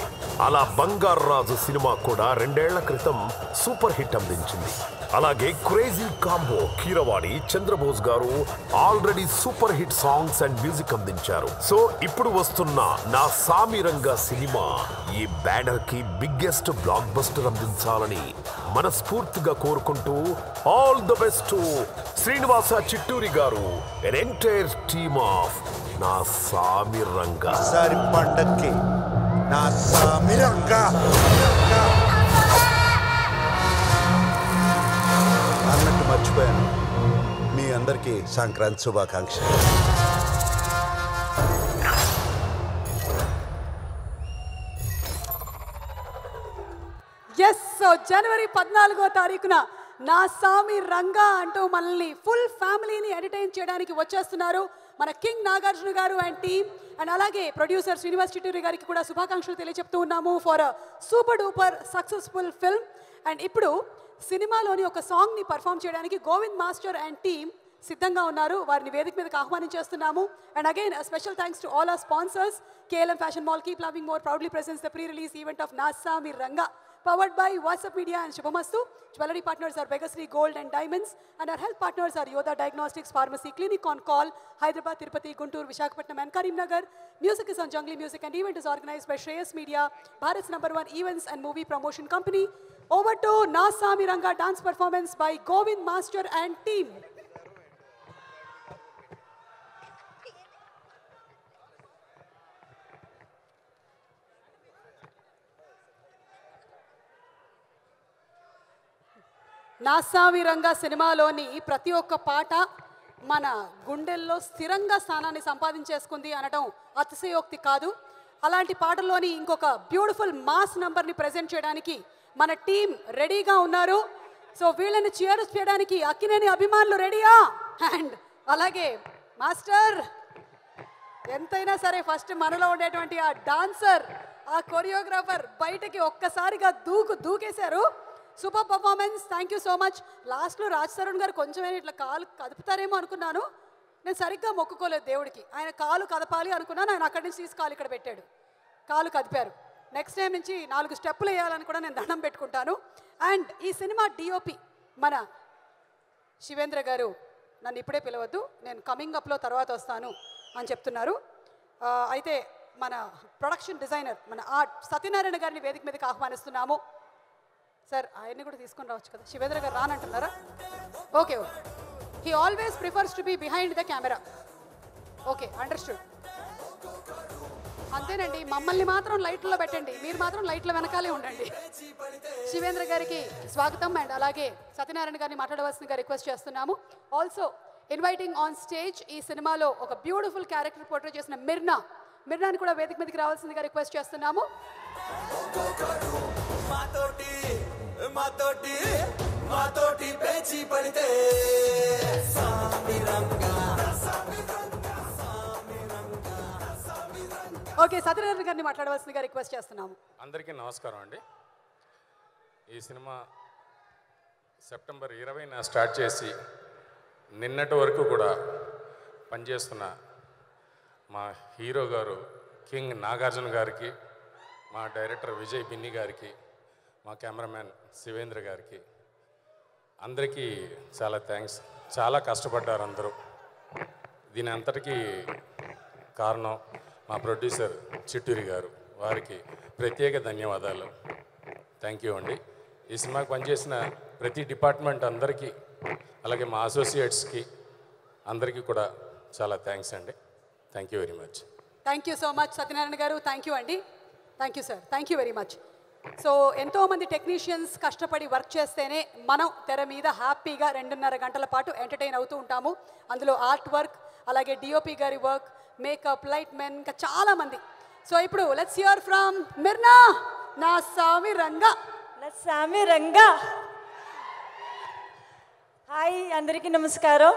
అలా బంగారు రాజు సినిమా కూడా 2 ఏళ్ల క్రితం సూపర్ హిట్ అందించింది. అలాగే క్రేజీ కాంబో కీరవాణి చంద్రబోస్ గారు already super hit songs and music అందించారు. సో ఇప్పుడు వస్తున్న నా సామిరంగా సినిమా ఈ బ్యానర్ కి బిగ్గెస్ట్ బ్లాక్ బస్టర్ అందించాలని మనస్ఫూర్తిగా కోరుకుంటూ all the best Srinivasa Chitturi గారు an entire team of నా సామిరంగా. సారి పండక్కి నా సామిరంగా అన్నట్టు మర్చిపోయాను. మీ అందరికీ సంక్రాంతి శుభాకాంక్షలు. ఎస్, సో జనవరి 14వ తారీఖున నా సామి రంగా అంటూ మనల్ని ఫుల్ ఫ్యామిలీని ఎంటర్టైన్ చేయడానికి వచ్చేస్తున్నారు మన king Nagarjuna garu and team. And అలాగే ప్రొడ్యూసర్ శ్రీనివాస్ చిట్టూరి గారికి కూడా శుభాకాంక్షలు తెలియజెప్తూ ఉన్నాము for super duper successful film. And ఇప్పుడు సినిమాలోని ఒక సాంగ్ని పర్ఫామ్ చేయడానికి గోవింద్ మాస్టర్ అండ్ టీమ్ సిద్ధంగా ఉన్నారు. వారిని వేదిక మీదకి ఆహ్వానించేస్తున్నాము. And again special thanks to all our sponsors. KLM Fashion Mall, Keep Loving More proudly presents the pre-release event of Na Sami Ranga, powered by WhatsApp Media and Shubhamastu. Jewelry partners are Begastri Gold and Diamonds, and our health partners are Yoda Diagnostics Pharmacy, Clinic on Call, Hyderabad, Tirupati, Guntur, Visakhapatnam and Karimnagar. Music is on Jungly Music, and event is organized by Shreyas Media, Bharat's #1 events and movie promotion company. Over to Na Sami Ranga dance performance by Govind Master and team. నా సామి రంగా సినిమాలోని ప్రతి ఒక్క పాట మన గుండెల్లో స్థిరంగా స్థానాన్ని సంపాదించేసుకుంది అనడం అతిశయోక్తి కాదు. అలాంటి పాటల్లోని ఇంకొక బ్యూటిఫుల్ మాస్ నంబర్ని ప్రెజెంట్ చేయడానికి మన టీం రెడీగా ఉన్నారు. సో వీళ్ళని చియర్స్ చేయడానికి అక్కినేని అభిమానులు రెడీయా? అండ్ అలాగే మాస్టర్ ఎంతైనా సరే ఫస్ట్ మనలో ఉండేటువంటి ఆ డాన్సర్, ఆ కొరియోగ్రాఫర్ బయటకి ఒక్కసారిగా దూకేశారు. Super performance, thank you so much. లాస్ట్లో రాజ్ తరుణ్ గారు కొంచెమైనా ఇట్లా కాలు కదుపుతారేమో అనుకున్నాను. నేను సరిగ్గా మొక్కుకోలేదు దేవుడికి. ఆయన కాలు కదపాలి అనుకున్నాను, ఆయన అక్కడి నుంచి తీసి కాలు ఇక్కడ పెట్టాడు, కాలు కదిపారు. నెక్స్ట్ టైం నుంచి 4 స్టెప్పులు వేయాలని కూడా నేను దండం పెట్టుకుంటాను. అండ్ ఈ సినిమా డిఓపి మన శివేంద్ర గారు నన్ను ఇప్పుడే పిలవద్దు, నేను కమింగ్ అప్లో తర్వాత వస్తాను అని చెప్తున్నారు. అయితే మన ప్రొడక్షన్ డిజైనర్ మన ఆర్ట్ సత్యనారాయణ గారిని వేదిక మీదకి ఆహ్వానిస్తున్నాము. సార్ ఆయన్ని కూడా తీసుకొని రావచ్చు కదా, శివేంద్ర గారు రానంటున్నారా? Okay okay. He always prefers to be behind the camera. Okay understood. అంతేనండి, మమ్మల్ని మాత్రం లైట్లో పెట్టండి, మీరు మాత్రం లైట్ల వెనకాలే ఉండండి. శివేంద్ర గారికి స్వాగతం అండ్ అలాగే సత్యనారాయణ గారిని మాట్లాడవలసిందిగా రిక్వెస్ట్ చేస్తున్నాము. ఆల్సో ఇన్వైటింగ్ ఆన్ స్టేజ్ ఈ సినిమాలో ఒక బ్యూటిఫుల్ క్యారెక్టర్ పోర్ట్రే చేసిన మిర్నాని కూడా వేదిక మీదకి రావాల్సిందిగా రిక్వెస్ట్ చేస్తున్నాము. ఓకే, సత్యనారాయణ గారిని మాట్లాడవలసిందిగా రిక్వెస్ట్ చేస్తున్నాము. అందరికీ నమస్కారం అండి. ఈ సినిమా సెప్టెంబర్ 20న స్టార్ట్ చేసి నిన్నటి వరకు కూడా పనిచేస్తున్న మా హీరో గారు కింగ్ నాగార్జున గారికి, మా డైరెక్టర్ విజయ్ బిన్ని గారికి, మా కెమెరామ్యాన్ శివేంద్ర గారికి అందరికీ చాలా థ్యాంక్స్. చాలా కష్టపడ్డారు అందరూ. దీని అంతటికీ కారణం మా ప్రొడ్యూసర్ చిట్టూరి గారు, వారికి ప్రత్యేక ధన్యవాదాలు. థ్యాంక్ యూ అండి. ఈ సినిమాకి పనిచేసిన ప్రతి డిపార్ట్మెంట్ అందరికీ, అలాగే మా అసోసియేట్స్కి అందరికీ కూడా చాలా థ్యాంక్స్ అండి. Thank you very much. Thank you so much Satyanarayana గారు. థ్యాంక్ యూ అండి. Thank you sir. Thank you very much. So ఎంతోమంది టెక్నీషియన్స్ కష్టపడి వర్క్ చేస్తేనే మనం తెర మీద హ్యాపీగా 2.5 గంటల పాటు ఎంటర్టైన్ అవుతూ ఉంటాము. అందులో ఆర్ట్ వర్క్, అలాగే డిఓపి గారి వర్క్, మేకప్, లైట్ మెన్, ఇంకా చాలామంది. సో ఇప్పుడు లెట్స్ హియర్ ఫ్రమ్ మిర్నా. నా సామి రంగా. హాయ్, అందరికీ నమస్కారం.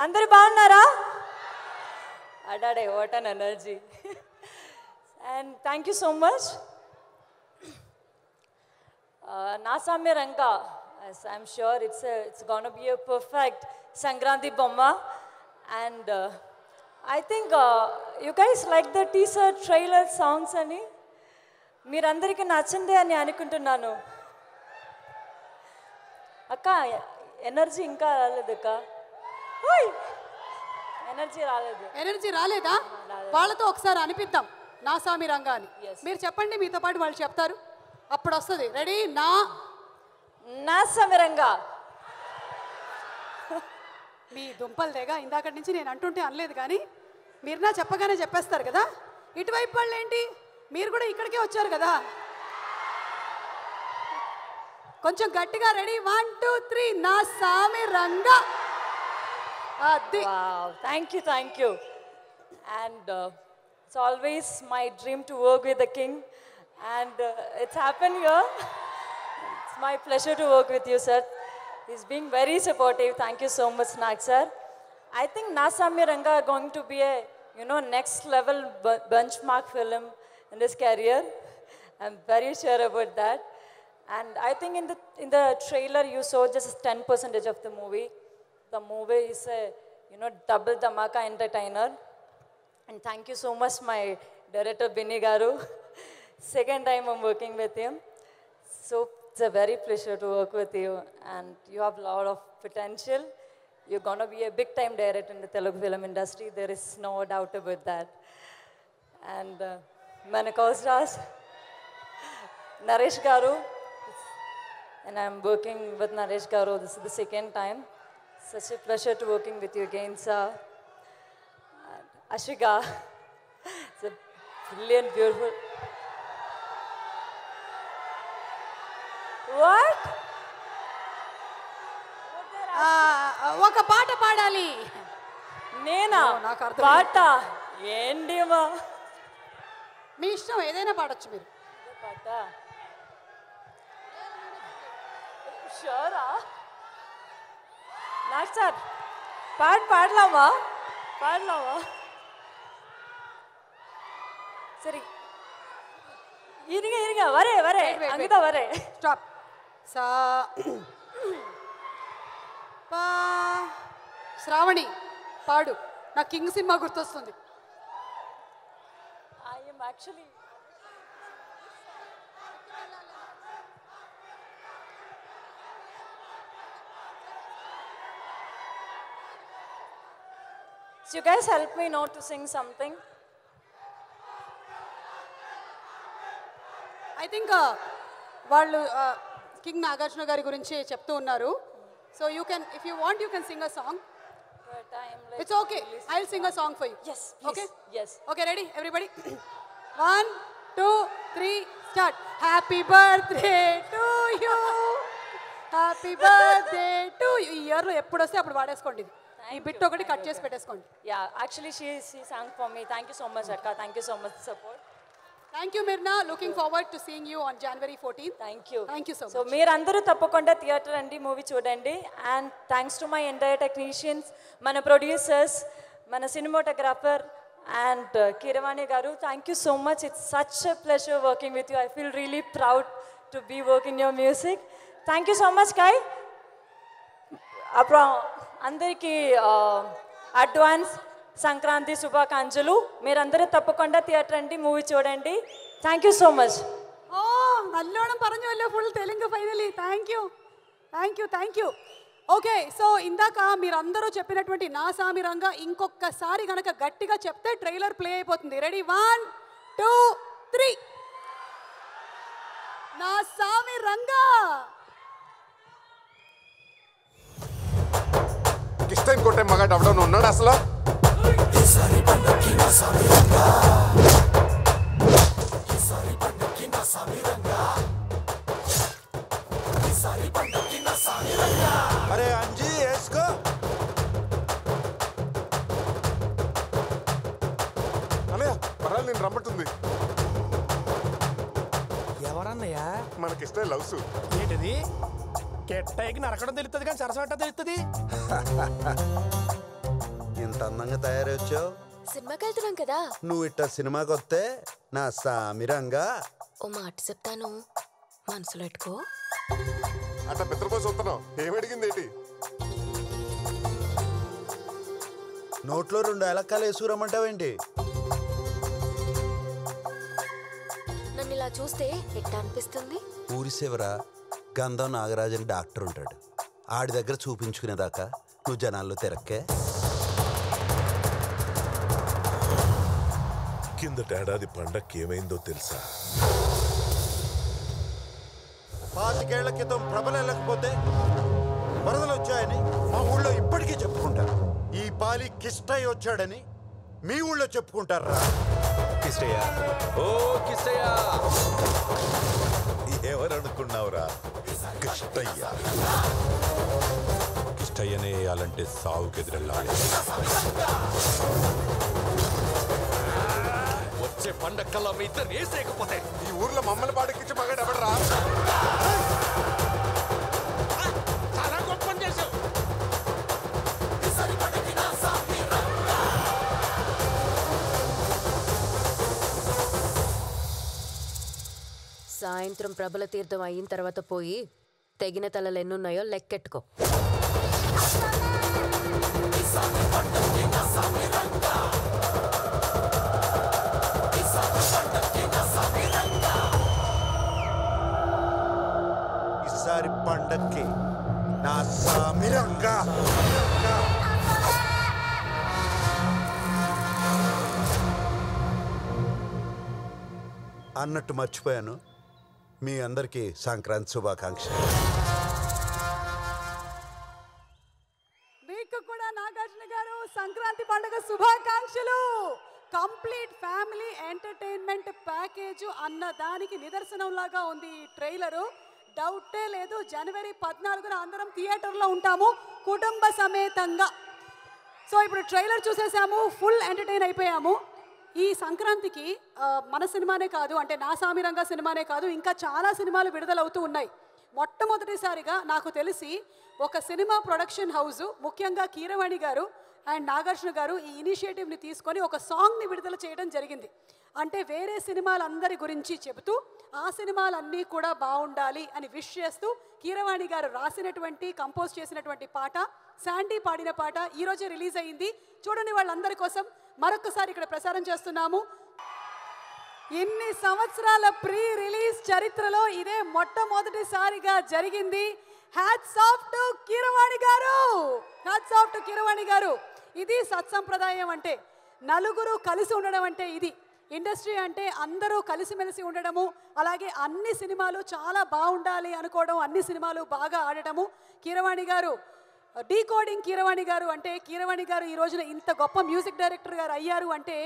అందరు బాగున్నారా? అడాడే, what an energy. And thank you so much. Naa Saami Ranga, I'm sure it's gonna be a perfect Sankranti బొమ్మ. And I think you guys like the teaser trailer songs అని మీరందరికీ నచ్చిందే అని అనుకుంటున్నాను. అక్క ఎనర్జీ ఇంకా రాలేదు అక్క. ఎనర్జీ రాలేదా? వాళ్ళతో ఒకసారి అనిపిద్దాం నా సామి రంగా అని. మీరు చెప్పండి, మీతో పాటు వాళ్ళు చెప్తారు, అప్పుడు వస్తుంది. రెడీ? నా సామి రంగా. మీ దుంపలు తెగ ఇందాకటి నుంచి నేను అంటుంటే అనలేదు, కానీ మీరునా చెప్పగానే చెప్పేస్తారు కదా. ఇటువైపు వాళ్ళు ఏంటి, మీరు కూడా ఇక్కడికే వచ్చారు కదా. కొంచెం గట్టిగా రెడీ? 1 2 3 నా Saami Ranga. Thank you. And it's always my dream to work with the king, and it's happen here. It's my pleasure to work with you sir. He's being very supportive. Thank you so much, Nag sir. I think Na Saami Ranga are going to be a, next level benchmark film in his career. I'm very sure about that. And I think in the trailer you saw just 10% of the movie. The movie is a, double dhamaka entertainer. And thank you so much, my director Binni Garu. Second time I'm working with him. So it's a very pleasure to work with you, and you have a lot of potential. You're going to be a big-time director in the Telugu film industry. There is no doubt about that. And my co-stars, Naresh Garu, and I'm working with Naresh Garu. This is the second time. Such a pleasure to working with you again, sir. And Ashika, it's a brilliant, beautiful. What? ఒక పాట పాడాలి. నేనా? పాట ఏంటిమా? మీ ఇష్టం, ఏదైనా పాడొచ్చు మీరు. పాట షూరా? నాకు సార్ పాడలామా? సరే, இருங்க வரே அங்கதான் வரே. ஸ்டாப். సా శ్రావణి పాడు. నాకు కింగ్ సినిమా గుర్తొస్తుంది. I am actually So you guys help me now to sing something. I think వాళ్ళు కింగ్ నాగార్జున గారి గురించి చెప్తూ ఉన్నారు. So you can, if you want you can sing a song. It's okay. I'll sing a song for you. Yes, please. Okay? Yes. Okay, ready? Everybody? 1, 2, 3, start. Happy birthday to you. Happy birthday to you. ఈ ఇయర్లో ఎప్పుడు వస్తే అప్పుడు వాడేసుకోండి. ఈ bit ఒకటి cut చేసి పెట్టేసుకోండి. Yeah, actually she sang for me. Thank you so much, Akka. Thank you so much for support. Thank you, Mirna. Looking forward to seeing you on January 14th. Thank you. Thank you so much. So మీరందరూ తప్పకుండా theatre అండి movie చూడండి. And thanks to my entire technicians, మన producers, మన cinematographer and Keeravani garu. Thank you so much. It's such a pleasure working with you. I feel really proud to be working your music. Thank you so much కాయ్. అప్పుడు అందరికీ advance Sankranti శుభాకాంక్షలు. మీరందరూ తప్పకుండా theatre అండి movie చూడండి. Thank you so much. ഓ നല്ലോണം പറഞ്ഞല്ലോ full Telugu finally. Thank you thank you thank you. Okay, so ఇందాక మీరందరూ చెప్పినటువంటి నా సామిరంగా ఇంకొకసారి కనుక గట్టిగా చెప్తే ట్రైలర్ ప్లే అయిపోతుంది. రెడీ? 1, 2, 3. నా సామిరంగా. కిష్టైన్ కొట్టే మగాడు అవడం ఉన్నాడు అసలు. అరే అంజీ వేసుకో. అన్నయ్య పర్వాలేదు, నేను రమ్మంటుంది. ఎవరన్నయ్యా? మనకిష్టం లవ్స్. ఏంటిది? కెట్టయికి నరకడం తెలుస్తుంది కానీ సరసమట్ట తెలుస్తుంది. ఇంత అందంగా తయారొచ్చావు. సినిమాకి వెళ్తున్నాం కదా. నువ్వు ఇట్ట సినిమాకి వస్తే నా సామిరంగా ఓ మాట చెప్తాను, మనసులో పెట్టుకో. అట్ట పిత్రపోసి వస్తున్నావు. ఏమడిగింది ఏంటి? నోట్లో 2 ఏలక్కాలు వేసుకురమ్మంటావేంటి? నన్ను ఇలా చూస్తే ఎట్లా అనిపిస్తుంది? ఊరి శివర గంధం నాగరాజన్ డాక్టర్ ఉంటాడు. ఆడి దగ్గర చూపించుకునేదాకా నువ్వు జనాల్లో తిరక్కే. కిందటేడాది పండక్కి ఏమైందో తెలుసా? 25 ఏళ్ల క్రితం ప్రభలు వెళ్ళకపోతే వరదలు వచ్చాయని మా ఊళ్ళో ఇప్పటికీ చెప్పుకుంటారు. ఈ పాలి కిష్టయ్య వచ్చాడని మీ ఊళ్ళో చెప్పుకుంటారా? కిష్టయ్య, ఓ కిష్టయ్య, ఎవరనుకున్నావురా? కిష్టయ్య. కిష్టయ్యనే వేయాలంటే సావుకెదురెళ్ళాలి. వచ్చే పండక్కల్లా మీ ఇద్దరు వేసేయకపోతే ఈ ఊర్లో మమ్మల్ని పాడెక్కించి మగాడు ఎవడరా? చాలా గొప్ప పని చేశావు. సాయంత్రం ప్రబల తీర్థం అయిన తర్వాత పోయి తెగిన తలలు ఎన్నున్నాయో లెక్కెట్టుకో. ఈసారి పండక్కి నా సామిరంగా. అన్నట్టు మర్చిపోయాను, మీ అందరికీ సంక్రాంతి శుభాకాంక్షలు. మీకు కూడా నాగార్జున గారు సంక్రాంతి పండుగ శుభాకాంక్షలు. కంప్లీట్ ఫ్యామిలీ ఎంటర్టైన్మెంట్ ప్యాకేజ్ అన్న దానికి నిదర్శనంలాగా ఉంది ఈ ట్రైలరు. డౌటే లేదు, జనవరి 14న అందరం థియేటర్లో ఉంటాము కుటుంబ సమేతంగా. సో ఇప్పుడు ట్రైలర్ చూసేసాము, ఫుల్ ఎంటర్టైన్ అయిపోయాము. ఈ సంక్రాంతికి మన సినిమానే కాదు, అంటే నా సామిరంగా సినిమానే కాదు, ఇంకా చాలా సినిమాలు విడుదలవుతూ ఉన్నాయి. మొట్టమొదటిసారిగా నాకు తెలిసి ఒక సినిమా ప్రొడక్షన్ హౌస్, ముఖ్యంగా కీరవాణి గారు అండ్ నాగార్జున గారు ఈ ఇనిషియేటివ్ని తీసుకొని ఒక సాంగ్ని విడుదల చేయడం జరిగింది. అంటే వేరే సినిమాలందరి గురించి చెబుతూ ఆ సినిమాలన్నీ కూడా బాగుండాలి అని విష్ చేస్తూ కీరవాణి గారు రాసినటువంటి, కంపోజ్ చేసినటువంటి పాట, శాండీ పాడిన పాట ఈరోజే రిలీజ్ అయ్యింది. చూడని వాళ్ళందరి కోసం మరొకసారి ఇక్కడ ప్రసారం చేస్తున్నాము. ఇన్ని సంవత్సరాల ప్రీ రిలీజ్ చరిత్రలో ఇదే మొట్టమొదటిసారిగా జరిగింది. హ్యాట్స్ ఆఫ్ టు కీరవాణి గారు, హ్యాట్స్ ఆఫ్ టు కీరవాణి గారు. ఇది సత్సంప్రదాయం అంటే, నలుగురు కలిసి ఉండడం అంటే ఇది. ఇండస్ట్రీ అంటే అందరూ కలిసిమెలిసి ఉండడము, అలాగే అన్ని సినిమాలు చాలా బాగుండాలి అనుకోవడం, అన్ని సినిమాలు బాగా ఆడటము. కీరవాణి గారు డీకోడింగ్ కీరవాణి గారు అంటే కీరవాణి గారు ఈ రోజున ఇంత గొప్ప మ్యూజిక్ డైరెక్టర్ గారు అయ్యారు అంటే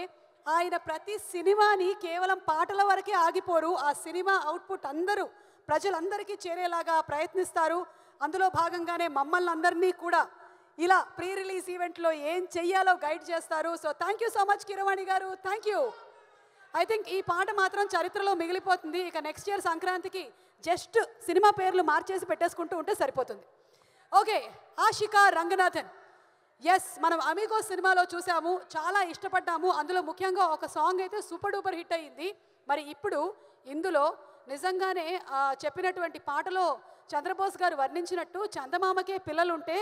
ఆయన ప్రతి సినిమాని కేవలం పాటల వరకే ఆగిపోరు. ఆ సినిమా అవుట్పుట్ అందరూ ప్రజలందరికీ చేరేలాగా ప్రయత్నిస్తారు. అందులో భాగంగానే మమ్మల్ని అందరినీ కూడా ఇలా ప్రీ రిలీజ్ ఈవెంట్లో ఏం చెయ్యాలో గైడ్ చేస్తారు. So thank you so much Keeravani garu, thank you. I think ఈ పాట మాత్రం చరిత్రలో మిగిలిపోతుంది. ఇక నెక్స్ట్ ఇయర్ సంక్రాంతికి జస్ట్ సినిమా పేర్లు మార్చేసి పెట్టేసుకుంటూ ఉంటే సరిపోతుంది. ఓకే, ఆషికా రంగనాథన్. ఎస్, మనం అమిగో సినిమాలో చూసాము, చాలా ఇష్టపడ్డాము. అందులో ముఖ్యంగా ఒక సాంగ్ అయితే సూపర్ డూపర్ హిట్ అయ్యింది. మరి ఇప్పుడు ఇందులో నిజంగానే చెప్పినటువంటి పాటలో చంద్రబోస్ గారు వర్ణించినట్టు చందమామకే పిల్లలుంటే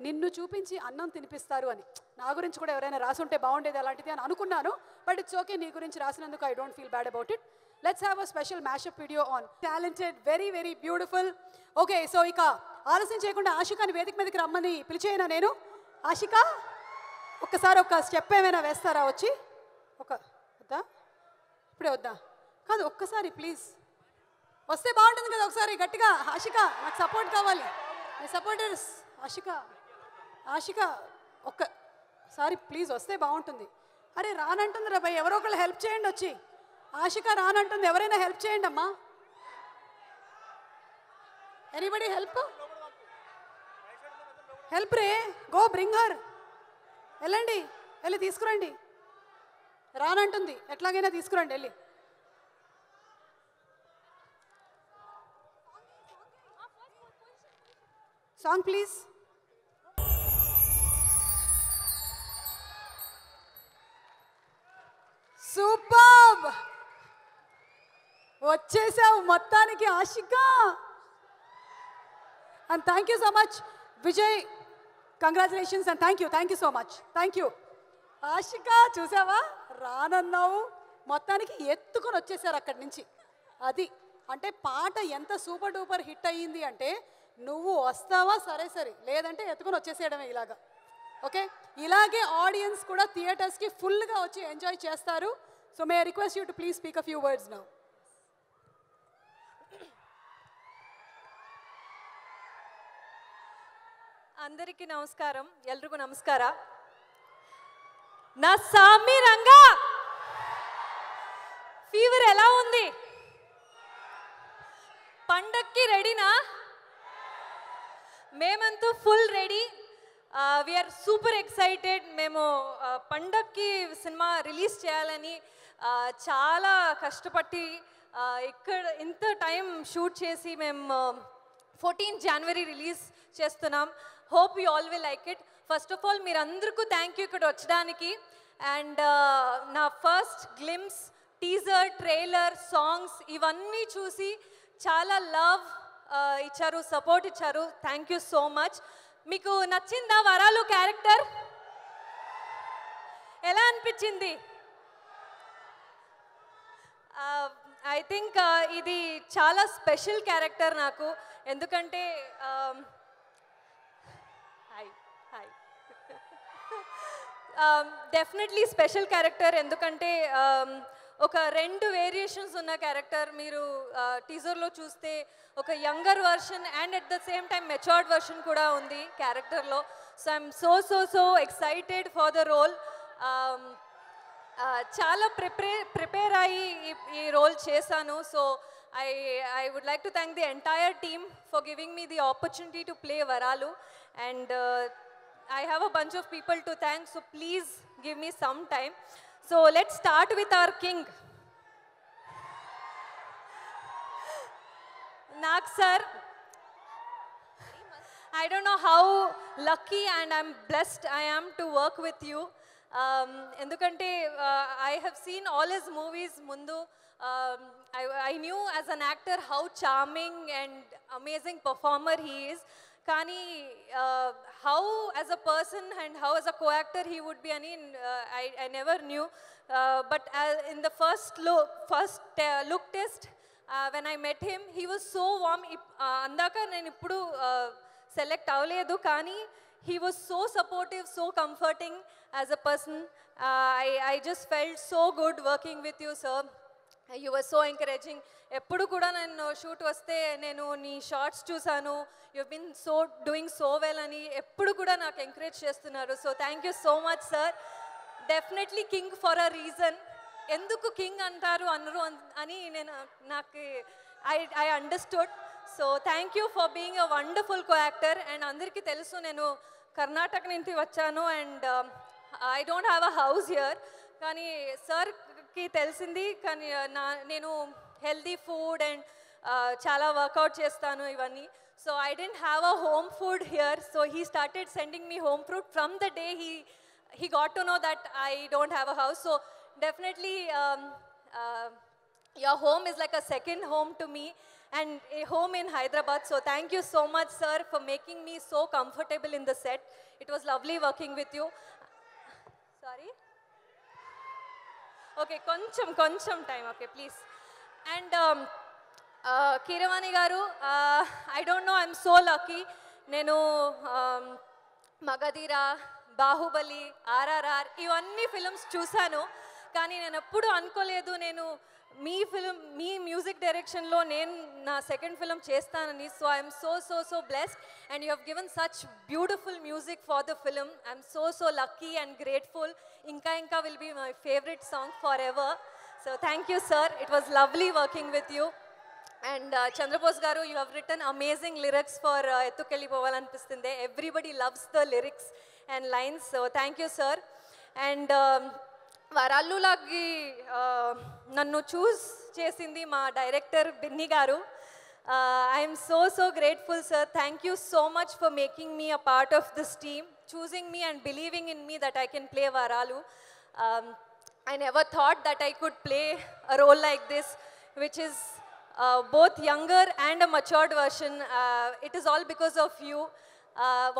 నిన్ను చూపించి అన్నం తినిపిస్తారు అని. నా గురించి కూడా ఎవరైనా రాసుంటే బాగుండేది అలాంటిది అని అనుకున్నాను. బట్ ఇట్స్ ఓకే, నీ గురించి రాసినందుకు I don't feel bad about it. Let's have a special mashup video on talented, very very beautiful. Okay, so ఇక ఆలస్యం చేయకుండా ఆషికాని వేదిక మీదకి రమ్మని పిలిచేయనా నేను? ఆషిక, ఒక్కసారి ఒక స్టెప్ ఏమైనా వేస్తారా వచ్చి? వద్దా? ఇప్పుడే వద్దా? కాదు, ఒక్కసారి ప్లీజ్ వస్తే బాగుంటుంది కదా. ఒకసారి గట్టిగా ఆషిక, నాకు సపోర్ట్ కావాలి, మై సపోర్టర్స్. ఆషిక ఒక్కసారి ప్లీజ్ వస్తే బాగుంటుంది. అరే రానంటుంది రా భయ్, ఎవరో ఒకళ్ళు హెల్ప్ చేయండి వచ్చి. ఆషిక రానంటుంది, ఎవరైనా హెల్ప్ చేయండి అమ్మా. Anybody help? హెల్ప్ రే, గో బ్రింగ్ హర్. వెళ్ళండి, వెళ్ళి తీసుకురండి. రానంటుంది, ఎట్లాగైనా తీసుకురండి వెళ్ళి. Song please. సూపర్, వచ్చేసావు మొత్తానికి Ashika. And thank you so much Vijay, congratulations and thank you so much. Thank you Ashika. చూసావా, రానన్నావు, మొత్తానికి ఎత్తుకొని వచ్చేసారు అక్కడి నుంచి. అది అంటే పాట ఎంత సూపర్ డూపర్ హిట్ అయ్యింది అంటే నువ్వు వస్తావా సరే సరే, లేదంటే ఎత్తుకొని వచ్చేసేయడమే ఇలాగా. ఓకే, ఇలాగే ఆడియన్స్ కూడా థియేటర్స్కి ఫుల్గా వచ్చి ఎంజాయ్ చేస్తారు. So may I request you to please speak a few words now. అందరికీ నమస్కారం, ఎల్ರಿಗೂ నమస్ಕಾರ. నా సామి రంగా ఫీవర్ ఎలా ఉంది? పండక్కి రెడీనా? మేమంతా full ready. We are super excited. మేము పండక్కి సినిమా రిలీజ్ చేయాలని చాలా కష్టపట్టి ఇక్కడ ఇంత టైం షూట్ చేసి మేము 14 జనవరి రిలీజ్ చేస్తున్నాం. Hope you all will like it. First of all మీరందరికీ థ్యాంక్ యూ ఇక్కడ వచ్చడానికి. అండ్ నా first glimpse, teaser, trailer, songs ఇవన్నీ చూసి చాలా లవ్ ఇచ్చారు, సపోర్ట్ ఇచ్చారు. Thank you so much. మీకు నచ్చిందా వరాలు క్యారెక్టర్? ఎలా అనిపించింది? ఐ థింక్ ఇది చాలా స్పెషల్ క్యారెక్టర్ నాకు. ఎందుకంటే డెఫినెట్లీ స్పెషల్ క్యారెక్టర్. ఎందుకంటే ఒక 2 వేరియేషన్స్ ఉన్న క్యారెక్టర్. మీరు టీజర్లో చూస్తే ఒక younger version and at the same time matured version కూడా ఉంది క్యారెక్టర్లో. So I'm so excited for the role. చాలా ప్రిపేర్ అయ్యి ఈ రోల్ చేశాను. So I would like to thank the entire team for giving me the opportunity to play Varalu. And I have a bunch of people to thank, so please give me some time. So let's start with our king. Nag sir, I don't know how lucky and I'm blessed I am to work with you. Endukante I have seen all his movies mundu. I knew as an actor how charming and amazing performer he is. Kani how as a person and how as a co-actor he would be, I never knew. But in the first look test, when I met him, he was so warm. Andaka nenu ippudu select avaledu, kani he was so supportive, so comforting as a person. I just felt so good working with you, sir. You were so encouraging. ఎప్పుడు కూడా నేను shoot వస్తే నేను నీ shorts చూసాను, you been so doing so well అని ఎప్పుడు కూడా నాకు ఎంకరేజ్ చేస్తున్నారు. So thank you so much sir. Definitely king for a reason. ఎందుకు కింగ్ అంటారు అనరు అని నేను నాకు I understood. So thank you for being a wonderful co actor. And అందరికీ తెలుసు నేను కర్ణాటక నుంచి వచ్చాను and I don't have a house here. కానీ సార్కి తెలిసింది, కానీ నేను హెల్దీ ఫుడ్ అండ్ చాలా వర్కౌట్ చేస్తాను ఇవన్నీ. So I didn't have a home food here. So he started sending me home food from the day he got to know that I don't have a house. So definitely your home is like a second home to me and a home in Hyderabad. So thank you so much sir for making me so comfortable in the set. It was lovely working with you. Sorry. Okay, koncham time. Okay, please. And Keeravani garu, I don't know, I'm so lucky. Nenu Magadira, Baahubali, RRR ఇవన్నీ films చూశాను. కానీ నేను ఎప్పుడు అనుకోలేదు నేను మీ music డైరెక్షన్లో నేను నా సెకండ్ ఫిల్మ్ చేస్తానని. So I'm so blessed and you have given such beautiful music for the film. I'm so lucky and grateful. ఇంకా will be my favourite song forever. So thank you sir. It was lovely working with you. And Chandrabose garu, you have written amazing lyrics for ఎత్తుకెళ్ళిపోవాలనిపిస్తుంది. Everybody loves the lyrics and lines. So thank you sir. And varallu lagi nannu choose chesindi ma director Binni garu. I am so grateful sir. Thank you so much for making me a part of this team, choosing me and believing in me that I can play Varallu. I never thought that I could play a role like this, which is both younger and a matured version. It is all because of you.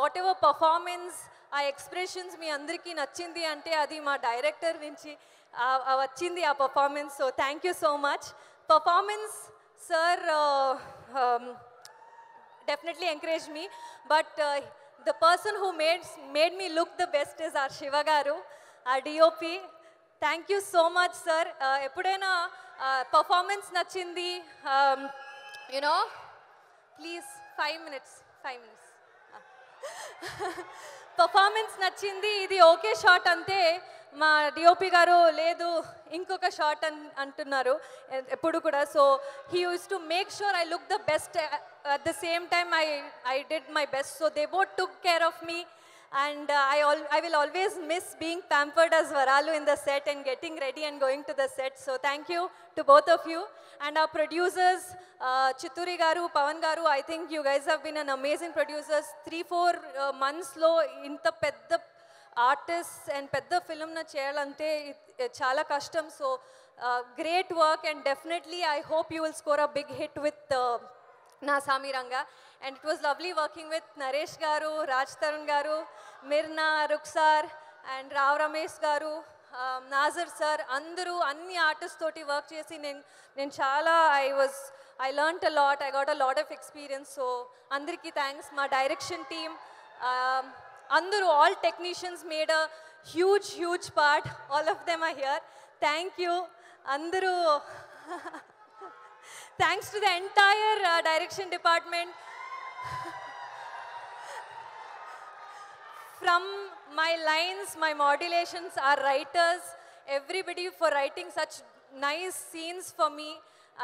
Whatever performance, ఆ expressions మీ అందరికీ నచ్చింది అంటే అది మా director నుంచి వచ్చింది ఆ performance. So thank you so much. Performance sir definitely encourage me, but the person who made me look the best is R Shiva garu, ఆ DOP. Thank you so much sir. ఎప్పుడైనా పర్ఫార్మెన్స్ నచ్చింది, యునో ప్లీజ్ 5 minutes పర్ఫార్మెన్స్ నచ్చింది, ఇది okay shot అంతే. మా DOP గారు లేదు ఇంకొక షాట్ అంటున్నారు ఎప్పుడు కూడా. So he use to make sure I look the best at the same time I did my best. So they both took care of me and I will always miss being pampered as Varallu in the set and getting ready and going to the set. So thank you to both of you. And our producers, Chitturi garu, Pavan garu, I think you guys have been an amazing producers. 3-4 months lo inta pedda artists and pedda film na cheyalante chala kashtam. So great work and definitely I hope you will score a big hit with Na Samiranga. And it was lovely working with Naresh garu, Raj Tarun garu, Mirna, Ruksar and Rao Ramesh garu, Nazar sir, andaru anni artists toti work chesi nen chala I learnt a lot. I got a lot of experience. So andariki thanks. Ma direction team, andaru all technicians made a huge part. All of them are here. Thank you andaru. Thanks to the entire direction department. From my lines, my modulations, our writers, everybody for writing such nice scenes for me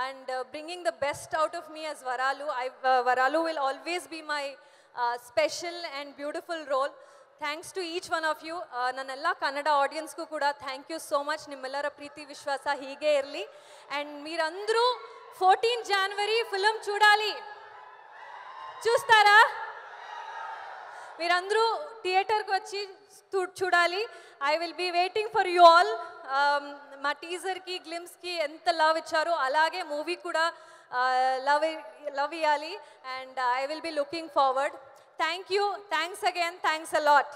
and bringing the best out of me as Varallu. Varallu will always be my special and beautiful role. Thanks to each one of you. Nannella Kannada audience ku kuda thank you so much. Nimmallara Preeti Vishwasa hige irli. And meerandru 14 January film chudali. చూస్తారా? మీరందరూ థియేటర్కి వచ్చి చూడాలి. I will be waiting for you all. మా టీజర్కి గ్లిమ్స్కి ఎంత love ఇచ్చారో అలాగే మూవీ కూడా లవ్ ఇవ్వాలి. And I will be looking forward. Thank you. Thanks again. Thanks a lot.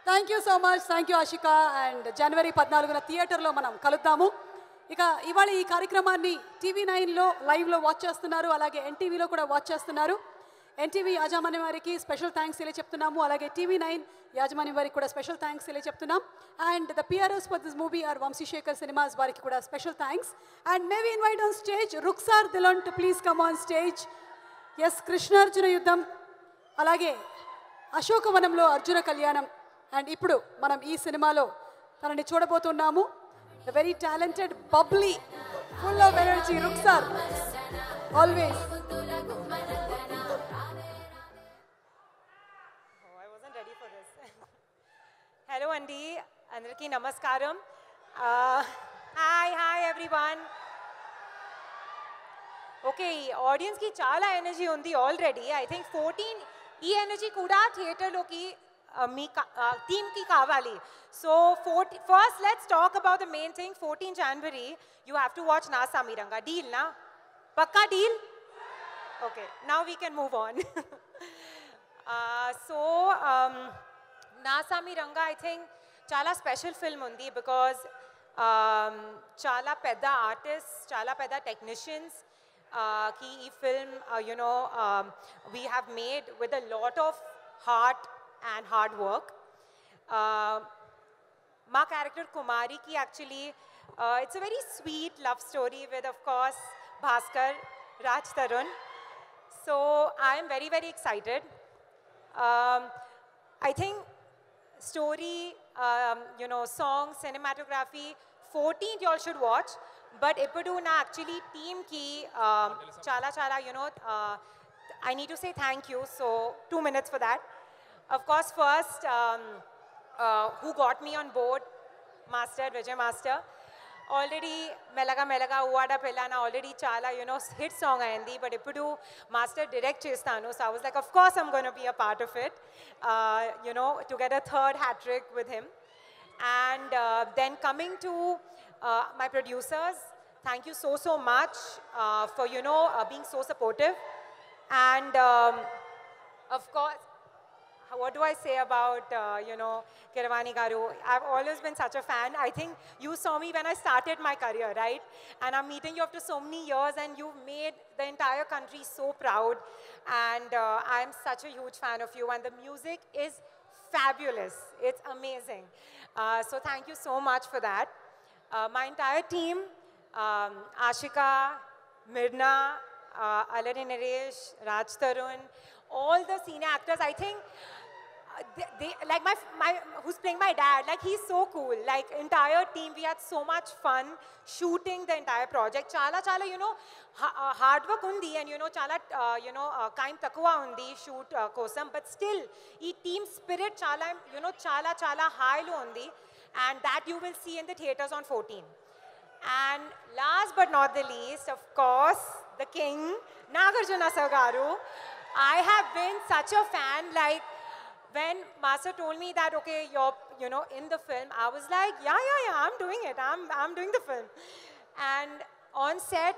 Thank you so much. Thank you Ashika. And జనవరి 14న థియేటర్లో మనం కలుద్దాము. ఇక ఇవాళ ఈ కార్యక్రమాన్ని TV9లో లైవ్లో వాచ్ చేస్తున్నారు, అలాగే NTVలో కూడా వాచ్ చేస్తున్నారు. ఎన్టీవీ యాజమాన్యం వారికి స్పెషల్ థ్యాంక్స్ తెలియచెప్తున్నాము. అలాగే TV9 యాజమాన్యం వారికి కూడా స్పెషల్ థ్యాంక్స్ తెలియచెప్తున్నాం. And the PROs for this movie are Vamshi Shekhar cinemas వారికి కూడా special thanks. And may we invite on stage Rukshar Dhillon to please come on stage. Yes, Krishnarjuna Yuddham, అలాగే అశోకవనంలో అర్జున కళ్యాణం. అండ్ ఇప్పుడు మనం ఈ సినిమాలో తనని చూడబోతున్నాము. Very talented, bubbly, full of energy Rukshar always. Hello అండి, అందరికీ నమస్కారం. Hi everyone. ఓకే, ఈ ఆడియన్స్కి చాలా ఎనర్జీ ఉంది ఆల్రెడీ. ఐ థింక్ 14 ఈ ఎనర్జీ కూడా థియేటర్లోకి మీ టీమ్కి కావాలి. So first let's talk about the main thing. 14 January you have to watch Naa Saami Ranga. Deal నా? పక్కా deal? Okay, now we can move on. So Naa Saami Ranga I think చాలా స్పెషల్ ఫిల్మ్ ఉంది. బికాజ్ చాలా పెద్ద ఆర్టిస్ట్, చాలా పెద్ద టెక్నీషియన్స్ కి ఈ film you know we have made with a lot of heart and hard work. మా క్యారెక్టర్ కుమారికి actually it's a very sweet love story with of course Bhaskar Raj Tarun. So I'm very very excited. I think story, song, cinematography, 14th you all should watch. But ippudu na actually team ki chala I need to say thank you. So 2 minutes for that. Of course, first who got me on board, Master Vijay Master. Already Melaga Uvada Pellana already chala hit song ayindi, but ippudu Master direct chestanu. So I was like, of course I'm going to be a part of it, to get a third hat trick with him. And then coming to my producers, thank you so much for being so supportive. And of course, what do I say about Kiravani Garu? I've always been such a fan. I think you saw me when I started my career, right? And I'm meeting you after so many years, and you've made the entire country so proud. And I'm such a huge fan of you, and the music is fabulous. It's amazing. So thank you so much for that. My entire team, Ashika, Mirna, Alari Naresh, Raj Tarun, all the senior actors, I think they like my who's playing my dad, like he's so cool. Like entire team, we had so much fun shooting the entire project. Chala hard work undi, and chala kind takuva undi shoot kosam, but still ee team spirit chala chala high lo undi, and that you will see in the theaters on 14. And last but not the least, of course, the king Nagarjuna Sir Garu. I have been such a fan. Like when Master told me that, okay, you're in the film, I was like, yeah, I'm doing it. I'm doing the film. And on set,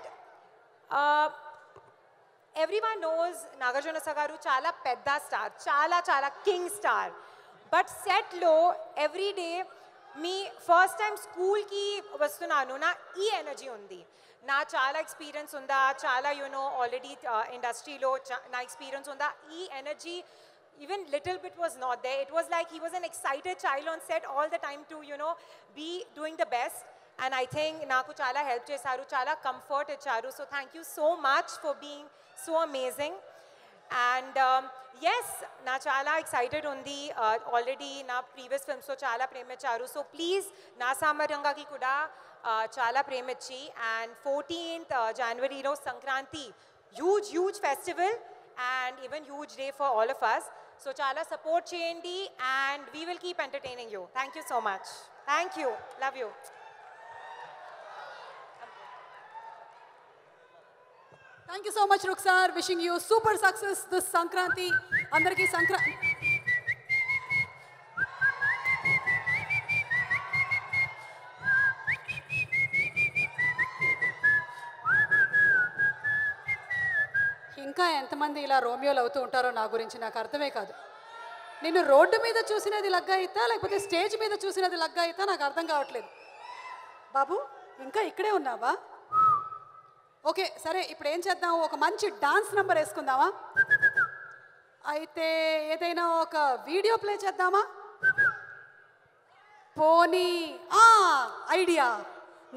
everyone knows Nagarjuna Sir Garu chala pedda star, chala king star. But set lo every day me first time school ki vastunanu na ee energy undi. నా చాలా experience ఉందా, చాలా already ఇండస్ట్రీలో నా experience ఉందా, ఈ energy even little bit was not there. It was like he was an excited child on set all the time to be doing the best. And I think నాకు చాలా help చేశారు, చాలా comfort ఇచ్చారు. So thank you so much for being so amazing. And yes, నా చాలా excited ఉంది. Already నా previous ఫిల్మ్స్లో చాలా ప్రేమించారు. సో ప్లీజ్ నా సామరంగాకి కూడా చాలా ప్రేమించి. And 14th January Sankranti, huge festival and even huge day for all of us. So చాలా సపోర్ట్ చేయండి, and we will keep entertaining you. Thank you so much. Thank you. Love you. Thank you so much, Ruksar. Wishing you super success this Sankranti. Andarki Sankranti. ఇంకా ఎంతమంది ఇలా రోమియోలు అవుతూ ఉంటారో నా గురించి నాకు అర్థమే కాదు. నేను రోడ్డు మీద చూసినది లగ్గా అయితా, లేకపోతే స్టేజ్ మీద చూసినది లగ్గా అయితా నాకు అర్థం కావట్లేదు. బాబు ఇంకా ఇక్కడే ఉన్నావా? ఓకే సరే, ఇప్పుడు ఏం చేద్దాం, ఒక మంచి డాన్స్ నెంబర్ వేసుకుందామా? అయితే ఏదైనా ఒక వీడియో ప్లే చేద్దామా? పోనీ ఐడియా,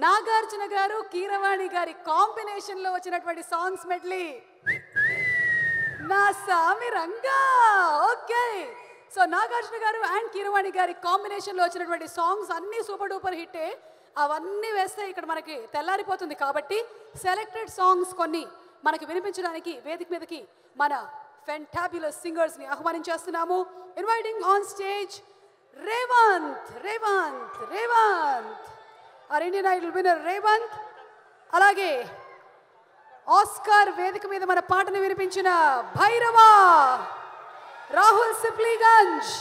నాగార్జున గారు కీరవాణి గారి కాంబినేషన్లో వచ్చినటువంటి సాంగ్స్ మెడ్లీ నా Saami Ranga. Okay, so Nagarjuna garu and Keeravani గారి కాంబినేషన్లో వచ్చినటువంటి సాంగ్స్ అన్నీ సూపర్ డూపర్ హిట్టే. అవన్నీ వేస్తే ఇక్కడ మనకి తెల్లారిపోతుంది. కాబట్టి సెలెక్టెడ్ సాంగ్స్ కొన్ని మనకి వినిపించడానికి వేదిక మీదకి మన ఫెంటాబ్యులస్ సింగర్స్ని ఆహ్వానించేస్తున్నాము. Inviting on stage Revanth Revanth Revanth our Indian idol winner Revanth, అలాగే ఆస్కార్ వేదిక మీద మన పాటను వినిపించిన భైరవా, రాహుల్ సిప్లీగంజ్,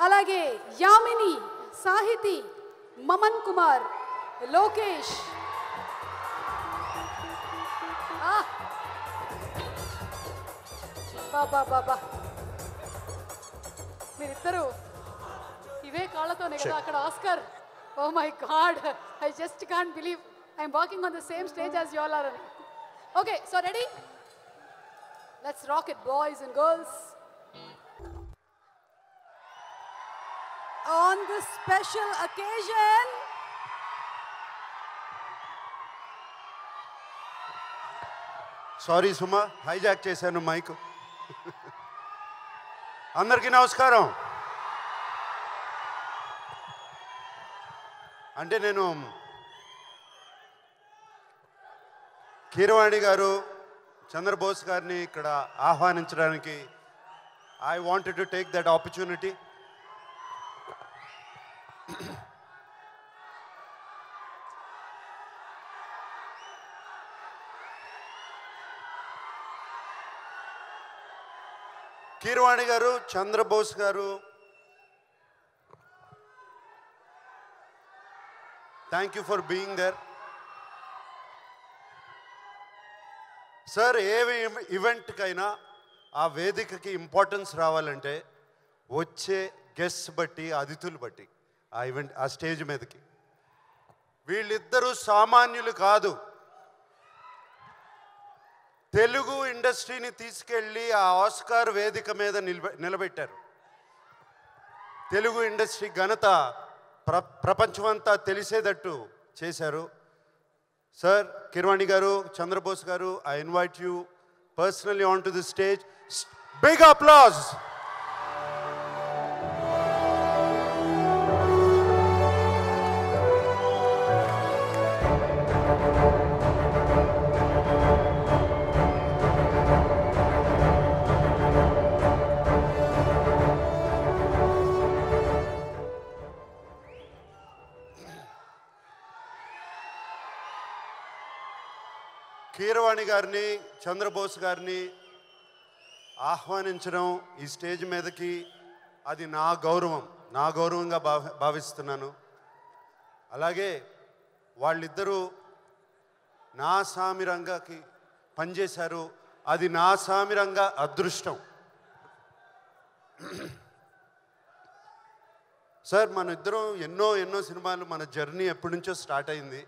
అలాగే యామిని, సాహితి, మమన్ కుమార్, లోకేష్. బాబా బాబా మీరిద్దరు ఇవే కాళ్ళతోనే కదా అక్కడ Oscar. Oh my god, I just can't believe I'm walking on the same stage as you all are. Okay, so ready, let's rock it boys and girls. On this special occasion, sorry Suma, hijack చేశాను mic. అందరికీ నమస్కారం. అంటే నేను కీరవాణి గారు, చంద్రబోస్ గారిని ఇక్కడ ఆహ్వానించడానికి I wanted to take that opportunity. Keeravani garu, Chandrabose garu, thank you for being there. Sir, ఏ ఈవెంట్కైనా ఆ వేదికకి ఇంపార్టెన్స్ రావాలంటే వచ్చే గెస్ట్ బట్టి, అతిథులు బట్టి ఆ ఈవెంట్, ఆ స్టేజ్ మీదకి వీళ్ళిద్దరూ సామాన్యులు కాదు. తెలుగు ఇండస్ట్రీని తీసుకెళ్ళి ఆ ఆస్కార్ వేదిక మీద నిలబెట్టారు. తెలుగు ఇండస్ట్రీ ఘనత ప్రపంచమంతా తెలిసేటట్టు చేశారు. Sir, Keeravani garu, Chandrabose garu, I invite you personally on to the stage. Big applause. Keeravani గారిని, చంద్రబోస్ గారిని ఆహ్వానించడం ఈ స్టేజ్ మీదకి అది నా గౌరవంగా భావిస్తున్నాను. అలాగే వాళ్ళిద్దరూ నా సామిరంగాకి పనిచేశారు. అది నా సామిరంగా అదృష్టం. సార్, మన ఇద్దరం ఎన్నో సినిమాలు, మన జర్నీ ఎప్పటి నుంచో స్టార్ట్ అయింది.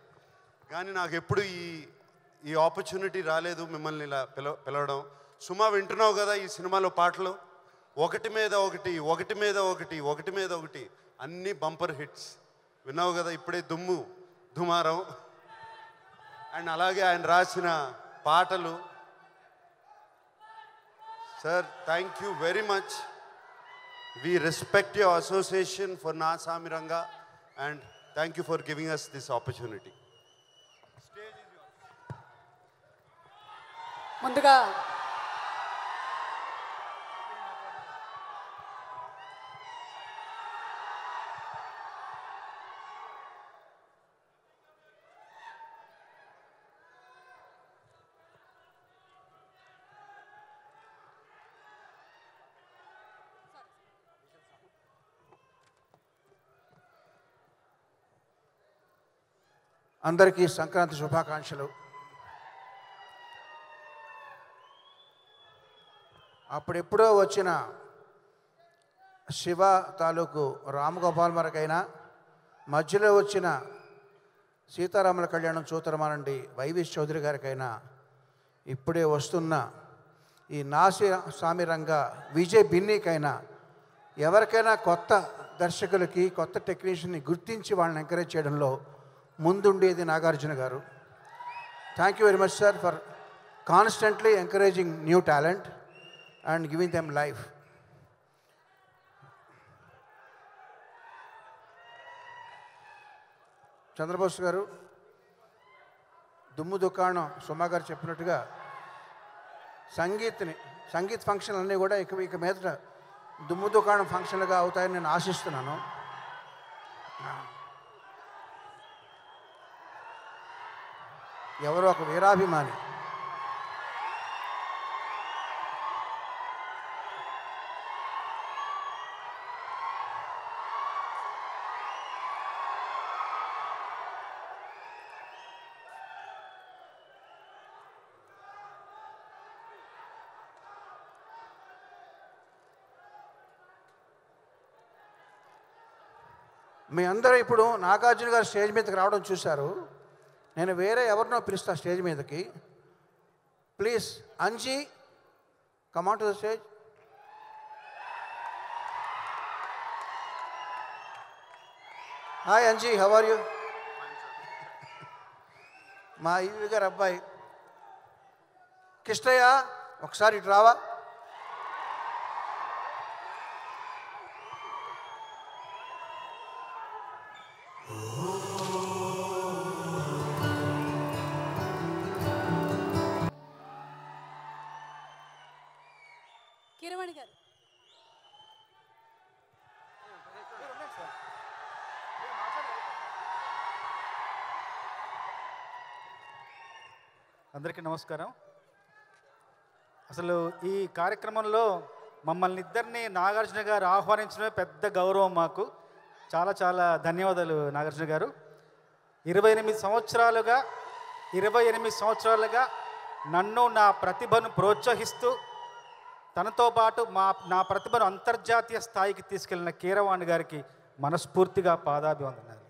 కానీ నాకు ఎప్పుడు ఈ ఆపర్చునిటీ రాలేదు మిమ్మల్ని ఇలా పిలవడం. సుమా, వింటున్నావు కదా ఈ సినిమాలో పాటలు ఒకటి మీద ఒకటి, ఒకటి మీద ఒకటి, ఒకటి మీద ఒకటి, అన్ని బంపర్ హిట్స్ విన్నావు కదా. ఇప్పుడే దుమారం అండ్ అలాగే ఆయన రాసిన పాటలు. Sir, thank you very much. We respect your association for Na Samiranga and thank you for giving us this opportunity. ముందుగా అందరికీ సంక్రాంతి శుభాకాంక్షలు. అప్పుడెప్పుడో వచ్చిన శివ తాలూకు రామగోపాల్ మరకైనా, మధ్యలో వచ్చిన సీతారాముల కళ్యాణం చూతరమానండి వైవి చౌదరి గారికైనా, ఇప్పుడే వస్తున్న ఈ నాసిసామిరంగ విజయ్ బిన్నీకైనా ఎవరికైనా కొత్త దర్శకులకి కొత్త టెక్నీషియన్ని గుర్తించి వాళ్ళని ఎంకరేజ్ చేయడంలో ముందుండేది Nagarjuna garu. Thank you very much sir for constantly encouraging new talent and giving them life. Chandrabose garu, దుమ్ము దుకాణం సుమా గారు చెప్పినట్టుగా సంగీత్ ఫంక్షన్లు అన్నీ కూడా ఇక మీదట దుమ్ము దుకాణం ఫంక్షన్లుగా అవుతాయని నేను ఆశిస్తున్నాను. ఎవరో ఒక వీరాభిమాని మీ అందరూ ఇప్పుడు నాగార్జున గారు స్టేజ్ మీదకి రావడం చూశారు. నేను వేరే ఎవరినో పిలుస్తా స్టేజ్ మీదకి. Please Anji, come on to the stage. Hi Anji, how are you? మా ఈవి గారు అబ్బాయి కిష్టయ్య, ఒకసారి ఇటు రావా? కీరవాణి గారు, అందరికీ నమస్కారం. అసలు ఈ కార్యక్రమంలో మమ్మల్ని ఇద్దరిని నాగార్జున గారు ఆహ్వానించడమే పెద్ద గౌరవం మాకు. చాలా చాలా ధన్యవాదాలు నాగార్జున గారు. 28 సంవత్సరాలుగా నన్ను నా ప్రతిభను ప్రోత్సహిస్తూ తనతో పాటు నా ప్రతిభను అంతర్జాతీయ స్థాయికి తీసుకెళ్లిన కీరవాణి గారికి మనస్ఫూర్తిగా పాదాభివందనాలు.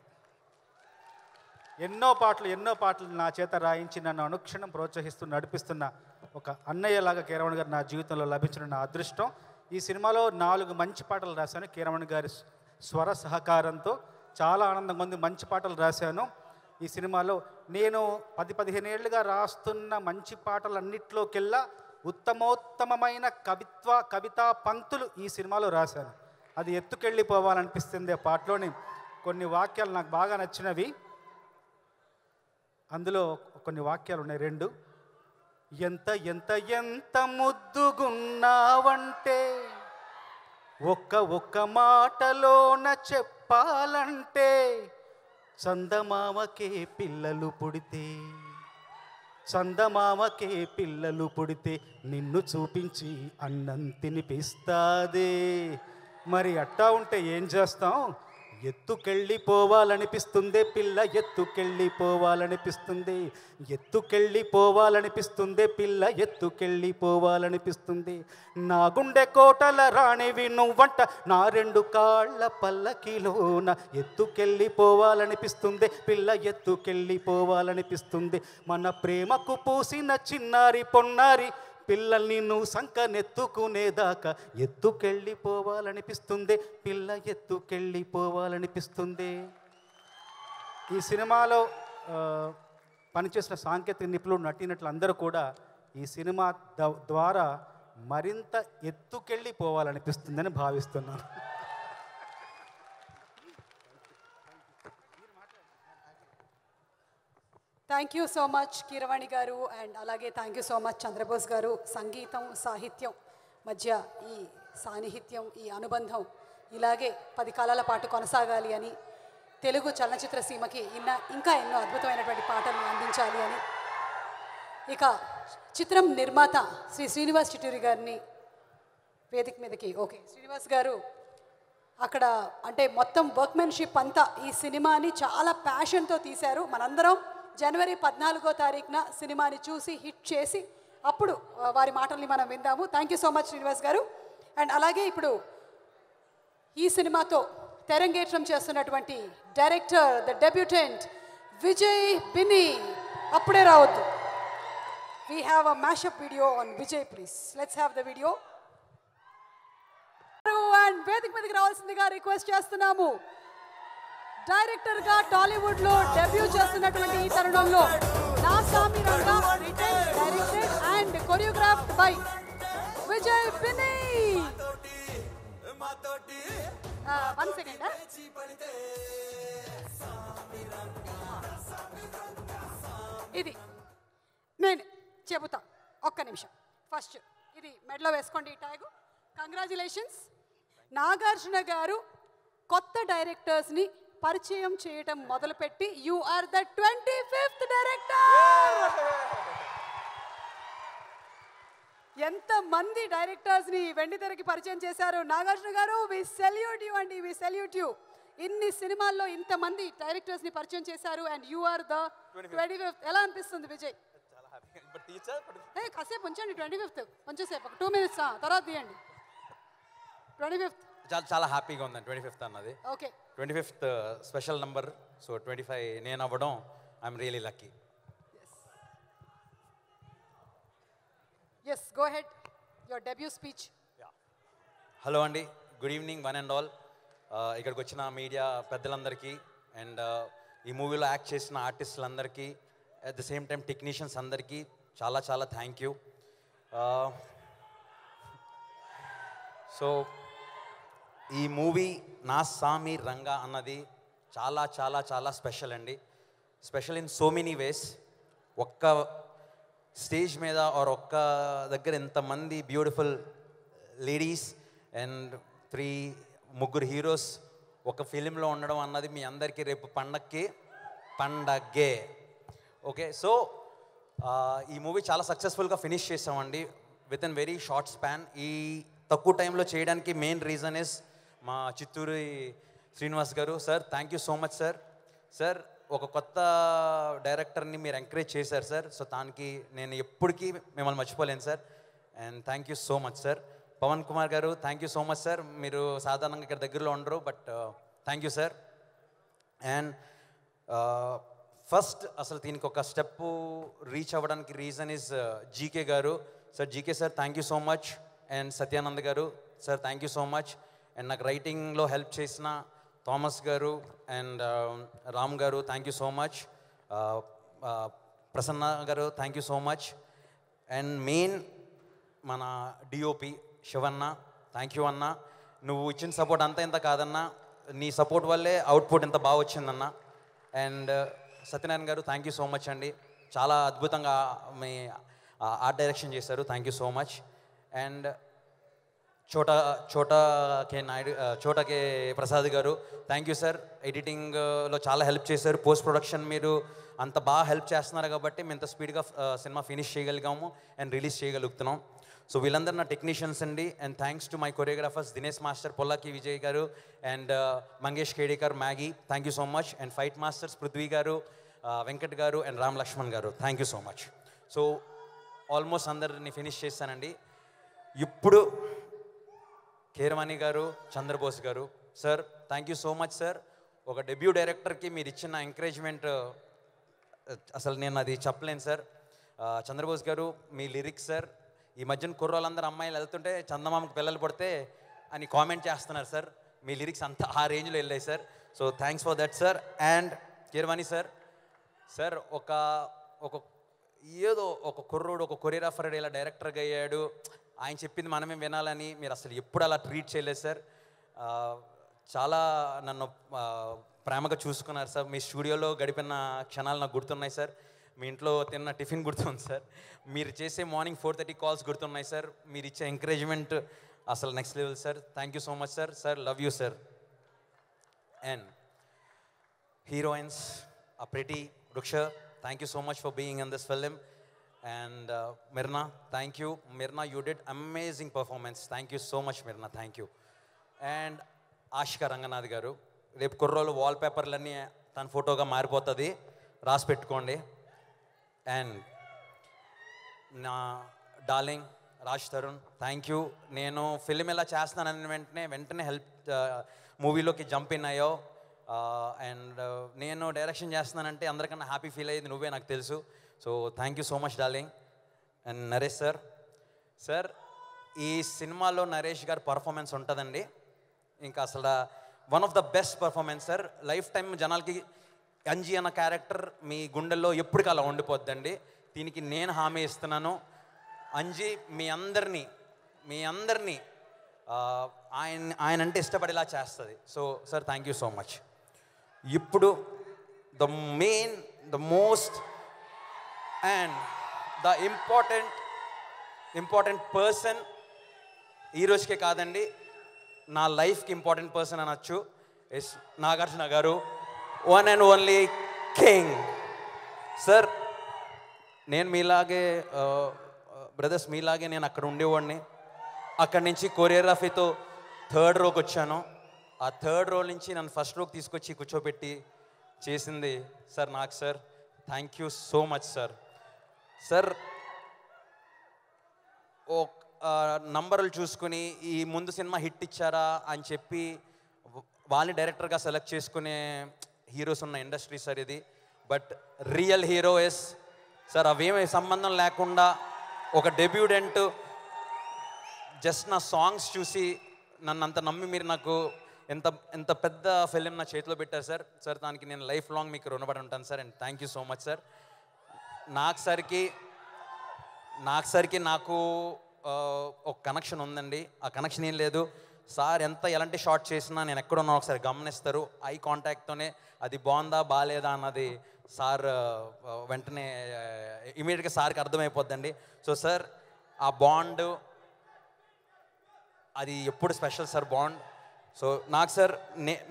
ఎన్నో పాటలు నా చేత రాయించి నన్ను అనుక్షణం ప్రోత్సహిస్తూ నడిపిస్తున్న ఒక అన్నయ్యలాగా కీరవాణి గారు నా జీవితంలో లభించిన నా అదృష్టం. ఈ సినిమాలో 4 మంచి పాటలు రాశాను కీరవాణి గారి స్వర సహకారంతో. చాలా ఆనందంగా ఉంది. మంచి పాటలు రాశాను ఈ సినిమాలో. నేను 10-15 ఏళ్ళుగా రాస్తున్న మంచి పాటలన్నిట్లోకెల్లా ఉత్తమోత్తమమైన కవితా పంక్తులు ఈ సినిమాలో రాశాను. అది ఎత్తుకెళ్ళిపోవాలనిపిస్తుంది. ఆ పాటలోని కొన్ని వాక్యాలు నాకు బాగా నచ్చినవి. అందులో కొన్ని వాక్యాలు ఉన్నాయి 2. ఎంత ఎంత ఎంత ముద్దుగున్నావంటే ఒక్క మాటలోన చెప్పాలంటే చందమామకే పిల్లలు పుడితే నిన్ను చూపించి అన్నం తినిపిస్తాదే. మరి అట్టా ఉంటే ఏం చేస్తాం? ఎత్తుకెళ్ళిపోవాలనిపిస్తుంది పిల్ల, ఎత్తుకెళ్ళిపోవాలనిపిస్తుంది. నా గుండె కోటల రాణివి నువ్వంట, నా 2 కాళ్ళ పల్లకిలోన ఎత్తుకెళ్ళిపోవాలనిపిస్తుంది పిల్ల, ఎత్తుకెళ్ళిపోవాలనిపిస్తుంది. మన ప్రేమకు పూసిన చిన్నారి పొన్నారి పిల్లల్ని నువ్వు సంకనెత్తుకునేదాకా ఎత్తుకెళ్ళిపోవాలనిపిస్తుంది పిల్ల, ఎత్తుకెళ్ళిపోవాలనిపిస్తుంది. ఈ సినిమాలో పనిచేసిన సాంకేతిక నిపుణులు, నటీనటులు అందరూ కూడా ఈ సినిమా ద్వారా మరింత ఎత్తుకెళ్ళిపోవాలనిపిస్తుందని భావిస్తున్నాను. Thank you so much Keeravani garu. And అలాగే thank you so much Chandrabose garu. సంగీతం సాహిత్యం మధ్య ఈ సాన్నిహిత్యం, ఈ అనుబంధం ఇలాగే 10 కాలాల పాటు కొనసాగాలి అని, తెలుగు చలనచిత్ర సీమకి ఇంకా ఎన్నో అద్భుతమైనటువంటి పాటలను అందించాలి అని. ఇక చిత్రం నిర్మాత శ్రీ శ్రీనివాస్ చిట్టూరి గారిని వేదిక మీదకి. ఓకే శ్రీనివాస్ గారు, అక్కడ అంటే మొత్తం వర్క్మెన్షిప్ అంతా ఈ సినిమాని చాలా ప్యాషన్తో తీశారు. మనందరం జనవరి 14వ తారీఖున సినిమాని చూసి హిట్ చేసి అప్పుడు వారి మాటల్ని మనం విందాము. Thank you so much Srinivas garu. And అలాగే ఇప్పుడు ఈ సినిమాతో తెరంగేట్రం చేస్తున్నటువంటి director, the debutante Vijay Binny. అప్పుడే రావద్దు, we have a mashup video on Vijay, please. Let's have the video. And వేదిక మీదకి రావాల్సిందిగా రిక్వెస్ట్ చేస్తున్నాము. డైరెక్టర్ గా టాలీవుడ్ లో డెబ్యూ చేస్తున్నటువంటి ఈ తరుణంలో Naa Saami Ranga written directed and choreographed by Vijay Binny. 1 second. ఇది నేను చెబుతా, ఒక్క నిమిషం. ఫస్ట్ ఇది మెడలో వేసుకోండి ఈ ట్యాగు. కంగ్రాచులేషన్స్. నాగార్జున గారు కొత్త డైరెక్టర్స్ని పరిచయం చేయటం మొదలుపెట్టి you are the 25th director. ఎంతమంది డైరెక్టర్స్ని వెండి తెరకి పరిచయం చేశారు నాగార్జున గారు. వి సెల్యూట్ యూ అండి, వి సెల్యూట్ యూ. ఇన్ని సినిమాల్లో ఇంతమంది డైరెక్టర్స్ని పరిచయం చేశారు and you are the 25th. ఎలా అనిపిస్తుంది విజయ్? కాసేపు ఉంచండి. 25th కొంచెంసేపు, ఒక 2 minutes తర్వాత తీయండి. 25th చాలా హ్యాపీగా ఉందండి. 25th అన్నది. Okay, 25th special number. So 25 నేను అవ్వడం I'm really lucky. Yes, go ahead, your debut speech. Hello అండి, good evening one and all. ఇక్కడికి వచ్చిన మీడియా పెద్దలందరికీ అండ్ ఈ మూవీలో యాక్ట్ చేసిన ఆర్టిస్టులందరికీ, at the same time technicians అందరికీ చాలా చాలా థ్యాంక్ యూ. సో ఈ మూవీ నా సామి రంగా అన్నది చాలా చాలా చాలా స్పెషల్ అండి. Special in so many ways. ఒక్క స్టేజ్ మీద ఆర్ ఒక్క దగ్గర ఎంతమంది బ్యూటిఫుల్ లేడీస్ అండ్ 3 హీరోస్ ఒక ఫిలింలో ఉండడం అన్నది మీ అందరికీ రేపు పండగే. ఓకే, సో ఈ మూవీ చాలా సక్సెస్ఫుల్గా ఫినిష్ చేసామండి with in very short span. ఈ తక్కువ టైంలో చేయడానికి మెయిన్ రీజన్ ఇస్ మా చిత్తూరు శ్రీనివాస్ గారు. Sir thank you so much sir. Sir ఒక కొత్త డైరెక్టర్ని మీరు ఎంకరేజ్ చేశారు సార్. సో దానికి నేను ఎప్పటికీ మిమ్మల్ని మర్చిపోలేను sir. And thank you so much sir. Pavan Kumar garu thank you so much sir. మీరు సాధారణంగా ఇక్కడ దగ్గరలో ఉండరు, but thank you sir. And first అసలు దీనికి ఒక స్టెప్ రీచ్ అవ్వడానికి reason is GK garu. Sir GK sir thank you so much. And Satyanand garu sir thank you so much. And నాకు రైటింగ్లో హెల్ప్ చేసిన Thomas garu and Ram garu thank you so much. Prasanna గారు thank you so much. And main మన DOP Shivanna thank you అన్న. నువ్వు ఇచ్చిన support అంతా ఇంత కాదన్నా, నీ సపోర్ట్ వల్లే అవుట్పుట్ ఇంత బాగా వచ్చిందన్న. అండ్ సత్యనారాయణ గారు థ్యాంక్ యూ సో మచ్ అండి. చాలా అద్భుతంగా మీ ఆర్ట్ డైరెక్షన్ చేశారు. Thank you so much. And చోటా కే ప్రసాద్ గారు థ్యాంక్ యూ సార్. ఎడిటింగ్లో చాలా హెల్ప్ చేశారు. పోస్ట్ ప్రొడక్షన్ మీరు అంత బాగా హెల్ప్ చేస్తున్నారు కాబట్టి మేము ఇంత స్పీడ్గా సినిమా ఫినిష్ చేయగలిగాము అండ్ రిలీజ్ చేయగలుగుతున్నాం. సో వీళ్ళందరూ నా టెక్నీషియన్స్ అండి. And thanks to my choreographers Dinesh master, Pollaki Vijay garu and Mangesh Kedekar, Maggie thank you so much. And fight masters Prithvi garu, Venkat garu and Ram Lakshman garu thank you so much. So almost అందరిని ఫినిష్ చేశానండి. ఇప్పుడు Keeravani garu, Chandrabose garu sir thank you so much sir. ఒక debut డైరెక్టర్కి మీరు ఇచ్చిన encouragement అసలు నేను అది చెప్పలేను సార్. చంద్రబోస్ గారు మీ లిరిక్స్ సార్, ఈ మధ్యన కుర్రోళ్ళందరూ అమ్మాయిలు వెళ్తుంటే చందమామకు పిల్లలు పడితే అని కామెంట్ చేస్తున్నారు సార్. మీ లిరిక్స్ అంతా ఆ రేంజ్లో వెళ్ళాయి sir. So thanks for that sir. And Keeravani sir, sir ఏదో ఒక కుర్రోడు ఒక కొరియోగ్రాఫర్ ఇలా డైరెక్టర్గా అయ్యాడు, ఆయన చెప్పింది మనమే వినాలని మీరు అసలు ఎప్పుడు అలా ట్రీట్ చేయలేదు సార్. చాలా నన్ను ప్రేమగా చూసుకున్నారు సార్. మీ స్టూడియోలో గడిపిన క్షణాలు నాకు గుర్తున్నాయి సార్. మీ ఇంట్లో తిన్న టిఫిన్ గుర్తుంది సార్. మీరు చేసే మార్నింగ్ 4:30 కాల్స్ గుర్తున్నాయి సార్. మీరు ఇచ్చే ఎంకరేజ్మెంట్ అసలు next level sir. Thank you so much sir. Sir love you sir. And heroines pretty, వృక్ష thank you so much for being in this film. And Mirna, thank you. Mirna, you did amazing performance. Thank you so much, Mirna. Thank you. And Ashika Ranganath garu, రేపు కుర్రోలు వాల్పేపర్లన్నీ తన ఫోటోగా మారిపోతుంది, రాసి పెట్టుకోండి. And నా darling Raj Tarun thank you. నేను film ఎలా చేస్తానని వెంటనే హెల్ప్ మూవీలోకి జంప్ ఇన్ అయ్యో. అండ్ నేను డైరెక్షన్ చేస్తున్నానంటే అందరికన్నా హ్యాపీ ఫీల్ అయ్యేది నువ్వే, నాకు తెలుసు. So thank you so much darling. And Naresh sir. Sir, ఈ సినిమాలో నరేష్ గారి పర్ఫార్మెన్స్ ఉంటుందండి, ఇంకా అసలు one of the best performance sir. Life time జనాలకి అంజీ అన్న క్యారెక్టర్ మీ గుండెల్లో ఎప్పటికీ అలా ఉండిపోద్దండి. దీనికి నేను హామీ ఇస్తున్నాను. అంజీ మీ అందరినీ ఆయన అంటే ఇష్టపడేలా చేస్తుంది. So sir, thank you so much. ఇప్పుడు the most and the important person, ఈ రోజుకే కాదండి, నా లైఫ్కి ఇంపార్టెంట్ పర్సన్ అనొచ్చు, yes Nagarjuna garu, one and only king. Sir, నేను మీలాగే బ్రదర్స్, మీలాగే నేను అక్కడ ఉండేవాడిని. అక్కడి నుంచి కొరియోగ్రఫీతో 3rd రోకి వచ్చాను. ఆ 3rd రో నుంచి నన్ను 1st రోకి తీసుకొచ్చి కూర్చోబెట్టి చేసింది సార్ నాకు. Sir, thank you so much sir. Sir, ఓ నంబర్లు చూసుకుని ఈ ముందు సినిమా హిట్ ఇచ్చారా అని చెప్పి వాళ్ళని డైరెక్టర్గా సెలెక్ట్ చేసుకునే హీరోస్ ఉన్న ఇండస్ట్రీ సార్ ఇది. But real heroes sir, అవేమీ సంబంధం లేకుండా ఒక డెబ్యూడెంట్ జస్ట్ నా సాంగ్స్ చూసి నన్ను అంత నమ్మి మీరు నాకు ఎంత పెద్ద ఫిలిం నా చేతిలో పెట్టారు సార్. సార్, దానికి నేను లైఫ్ లాంగ్ మీకు రుణపడి ఉంటాను sir. And thank you so much sir. నాకు ఒక కనెక్షన్ ఉందండి. ఆ కనెక్షన్ ఏం లేదు సార్, ఎలాంటి షార్ట్ చేసినా నేను ఎక్కడున్నా ఒకసారి గమనిస్తారు. ఐ కాంటాక్ట్తోనే అది బాగుందా బాగాలేదా అన్నది సార్ వెంటనే ఇమీడియట్గా సార్కి అర్థమైపోద్దండి. సో సార్, ఆ బాండ్ అది ఎప్పుడు స్పెషల్ సార్ బాండ్. సో నాకు సార్,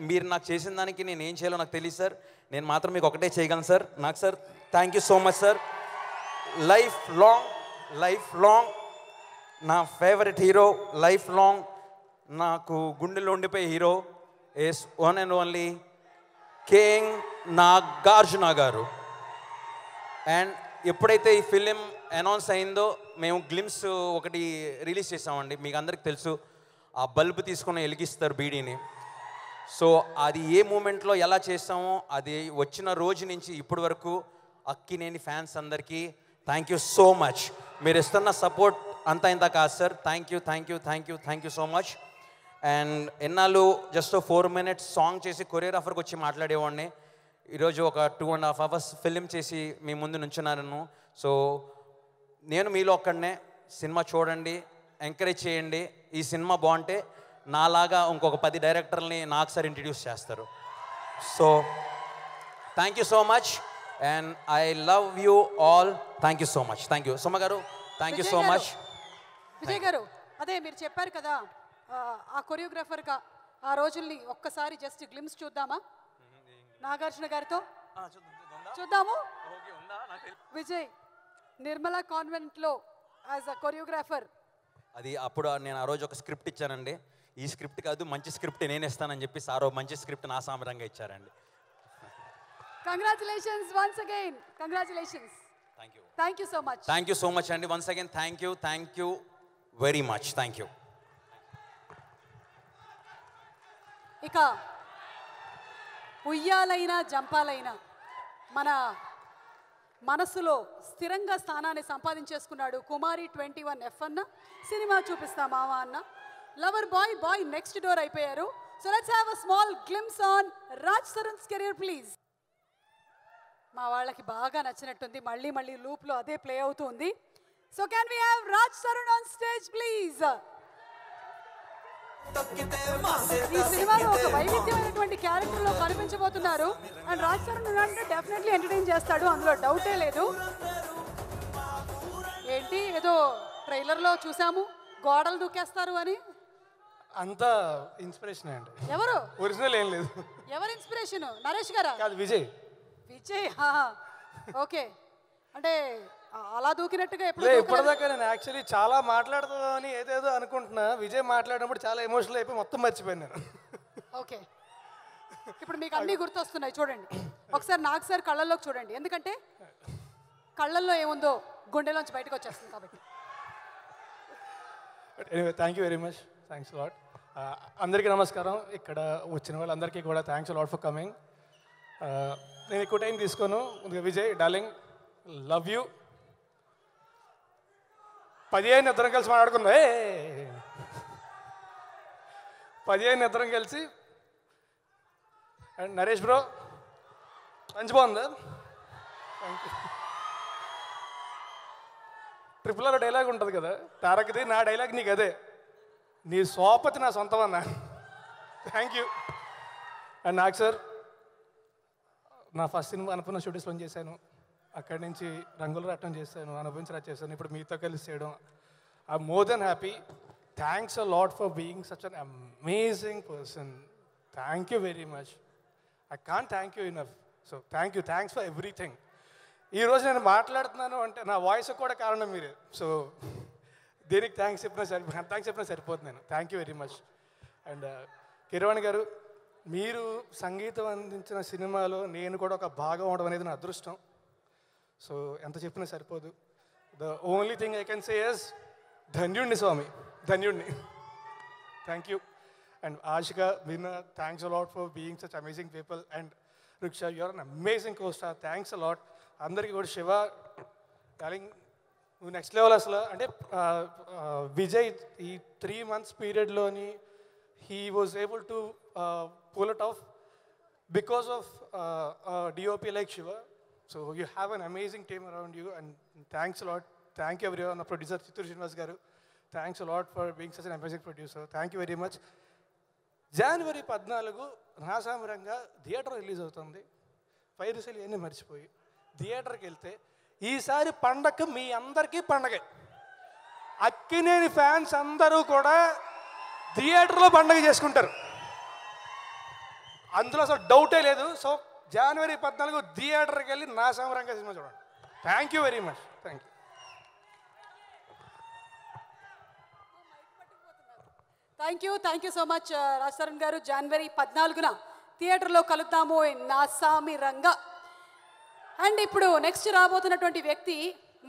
మీరు నాకు చేసిన దానికి నేను ఏం చేయాలో నాకు తెలియదు సార్. నేను మాత్రం మీకు ఒకటే చేయగలను సార్. నాకు sir, thank you so much sir. Life long నా ఫేవరెట్ హీరో, లైఫ్ లాంగ్ నాకు గుండెలో ఉండిపోయే hero is one and only king Nagarjuna garu. And ఎప్పుడైతే ఈ ఫిలిం అనౌన్స్ అయిందో మేము గ్లిమ్స్ ఒకటి రిలీజ్ చేసామండి. మీకు అందరికి తెలుసు, ఆ బల్బు తీసుకుని వెలిగిస్తారు బీడీని. సో అది ఏ మూమెంట్లో ఎలా చేస్తామో అది వచ్చిన రోజు నుంచి ఇప్పటి వరకు అక్కినేని ఫ్యాన్స్ అందరికీ థ్యాంక్ యూ సో మచ్. మీరు ఇస్తున్న సపోర్ట్ అంతా ఇంత కాదు sir. Thank you so much. And ఎన్నాళ్ళు జస్ట్ 4 minutes సాంగ్ చేసి కొరియోగ్రాఫర్కి వచ్చి మాట్లాడేవాడిని. ఈరోజు ఒక 2.5 hours ఫిలిం చేసి మీ ముందు నుంచున్నాను. సో నేను మీలో ఒక్కడనే. సినిమా చూడండి, ఎంకరేజ్ చేయండి. ఈ సినిమా బాగుంటే నాలాగా ఇంకొక 10 డైరెక్టర్లని నాకు సార్ ఇంట్రడ్యూస్ చేస్తారు. So thank you so much and I love you all. Thank you so much. Thank you Suma garu. Thank you so much. Vijay garu, అదే మీరు చెప్పారు కదా, ఆ కొరియోగ్రాఫర్గా ఆ రోజుల్ని ఒక్కసారి జస్ట్ గ్లిమ్స్ చూద్దామా నాగార్జున గారితో? చూద్దాము. విజయ్, నిర్మలా కాన్వెంట్లో యాజ్ అ కొరియోగ్రాఫర్. అది అప్పుడు నేను ఆ రోజు ఒక స్క్రిప్ట్ ఇచ్చానండి. ఈ స్క్రిప్ట్ కాదు, మంచి స్క్రిప్ట్ నేను ఇస్తానని చెప్పి సారో మంచి స్క్రిప్ట్ నా సామరంగా ఇచ్చారండి. Congratulations once again. Congratulations. Thank you so much. Thank you so much అండి. Once again thank you very much. Thank you. ఇక ఉయ్యాలైనా జంపాలైనా మన మనసులో స్థిరంగా స్థానాన్ని సంపాదించేసుకున్నాడు కుమారి 21F అన్న. సినిమా చూపిస్తా మావా అన్న. లవర్ బాయ్ నెక్స్ట్ డోర్ అయిపోయారు. So let's have a small glimpse on Raj Tarun's career please. మా వాళ్ళకి బాగా నచ్చినట్టుంది, మళ్ళీ లూప్లో అదే ప్లే అవుతుంది. So can we have Raj Tarun on stage please. ఈ సినిమాలో ఒక వైవిధ్యమైనటువంటి క్యారెక్టర్లో కనిపించబోతున్నారు. అండ్ రాజ్ తరుణ్ అంటే డెఫినెట్లీ ఎంటర్టైన్ చేస్తాడు, అందులో డౌటే లేదు. ఏంటి ఏదో ట్రైలర్లో చూసాము గోడలు దూకేస్తారు అని. అంతా ఇన్స్పిరేషన్ అండి. ఎవరు? ఒరిజినల్ ఏం లేదు. ఎవరు ఇన్స్పిరేషన్? నరేష్ గారా? కాదు, విజయ్. ఓకే. అంటే అలా దూకినట్టుగా ఇప్పటిదాకా నేను యాక్చువల్లీ చాలా మాట్లాడుతుందని ఏదేదో అనుకుంటున్నా. విజయ్ మాట్లాడినప్పుడు చాలా ఎమోషనల్ అయిపోయి మొత్తం మర్చిపోయాను నేను. ఓకే, ఇప్పుడు మీకు అన్నీ గుర్తొస్తున్నాయి. చూడండి ఒకసారి నాకు సార్ కళ్ళల్లోకి చూడండి, ఎందుకంటే కళ్ళల్లో ఏముందో గుండెలోంచి బయటకు వచ్చేస్తుంది కాబట్టి. Anyway, thank you very much. Thanks lot. అందరికీ నమస్కారం. ఇక్కడ వచ్చిన వాళ్ళందరికీ కూడా థ్యాంక్స్ లాట్ ఫర్ కమింగ్. నేను ఎక్కువ టైం తీసుకోను. Vijay darling, love you. 15 ఇద్దరం కలిసి మాట్లాడుకుందా 15 ఇద్దరం కలిసి అండ్ నరేష్ బ్రో మంచి బాగుందా థ్యాంక్ యూ ట్రిపుల్ డైలాగ్ ఉంటుంది కదా తారక్ది నా డైలాగ్ నీకు అదే నీ సోపతి నా సొంతం అన్నా థ్యాంక్ యూ అండ్ నాకు సార్ నా ఫస్ట్ సినిమా అనుకున్న స్టూడియోస్లో చేశాను అక్కడి నుంచి రంగుల రాటం చేశాను అనుభవించరా చేశాను ఇప్పుడు మీతో కలిసి చేయడం I more than happy thanks a lot for being such an amazing person thank you very much I can't thank you enough so thanks for everything ఈరోజు నేను మాట్లాడుతున్నాను అంటే నా వాయిస్ కూడా కారణం మీరే సో దేనికి థ్యాంక్స్ చెప్పినా సరిపోతుంది నేను thank you very much and Keeravani గారు మీరు సంగీతం అందించిన సినిమాలో నేను కూడా ఒక భాగం అవడం అనేది నా అదృష్టం సో ఎంత చెప్పినా సరిపోదు the only thing I can say is ధన్యుణ్ణి స్వామి ధన్యుణ్ణి thank you and Ashika Meena thanks a lot for being such amazing people and Rukshar you are an amazing costar thanks a lot అందరికీ కూడా శివ డార్లింగ్ నువ్వు నెక్స్ట్ లెవెల్ అసలు అంటే విజయ్ ఈ 3 months పీరియడ్లోని he was able to pull it off because of DOP like Shiva. So you have an amazing team around you and thanks a lot. Thank you everyone. Producer Chittur Srinivas garu. Thanks a lot for being such an amazing producer. Thank you very much. January 14 Naa Saami Ranga theatre release అవుతుంది పైరసీలు ఇవన్నీ మర్చిపోయి థియేటర్కి వెళ్తే ఈసారి పండగ మీ అందరికీ పండగే Akkineni fans అందరూ కూడా థియేటర్లో పండుగ చేసుకుంటారు అందులో అసలు డౌటే లేదు సో January 14 థియేటర్కి వెళ్ళి నా సామరంగా సినిమా చూడండి thank you very much thank you so much Raj Tarun గారు January 14 థియేటర్లో కలుద్దాము నా సామి రంగా అండ్ ఇప్పుడు నెక్స్ట్ రాబోతున్నటువంటి వ్యక్తి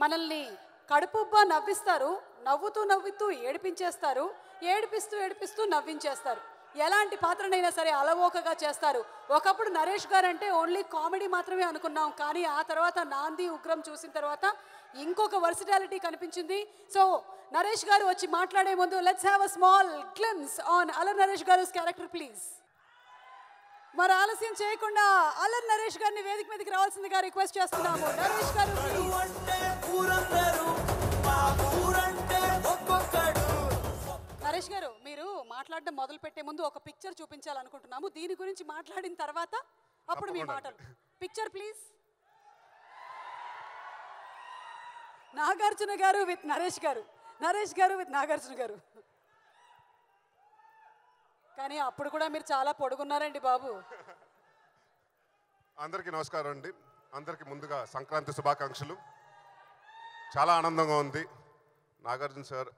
మనల్ని కడుపుబ్బా నవ్విస్తారు నవ్వుతూ ఏడిపించేస్తారు ఏడిపిస్తూ నవ్వించేస్తారు ఎలాంటి పాత్రనైనా సరే అలవోకగా చేస్తారు ఒకప్పుడు నరేష్ గారు అంటే ఓన్లీ కామెడీ మాత్రమే అనుకున్నాం కానీ ఆ తర్వాత నాంది ఉగ్రం చూసిన తర్వాత ఇంకొక వర్సిటాలిటీ కనిపించింది సో నరేష్ గారు వచ్చి మాట్లాడే ముందు let's have a small glimpse on Allari Naresh గారుస్ character please మరి ఆలస్యం చేయకుండా అల్లరి నరేష్ గారిని వేదిక మీదకి రావాల్సిందిగా రిక్వెస్ట్ చేస్తున్నాము నరేష్ గారు నరేష్ గారు మీరు మాట్లాడడం మొదలు పెట్టే ముందు ఒక పిక్చర్ చూపించాలనుకుంటున్నాము దీని గురించి మాట్లాడిన తర్వాత అప్పుడు మీ మాటలు పిక్చర్ ప్లీజ్ నాగార్జున గారు విత్ నరేష్ గారు విత్ నాగార్జున గారు కానీ అప్పుడు కూడా మీరు చాలా పొడుగున్నారండి బాబు అందరికీ నమస్కారం అండి అందరికీ ముందుగా సంక్రాంతి శుభాకాంక్షలు చాలా ఆనందంగా ఉంది నాగార్జున సార్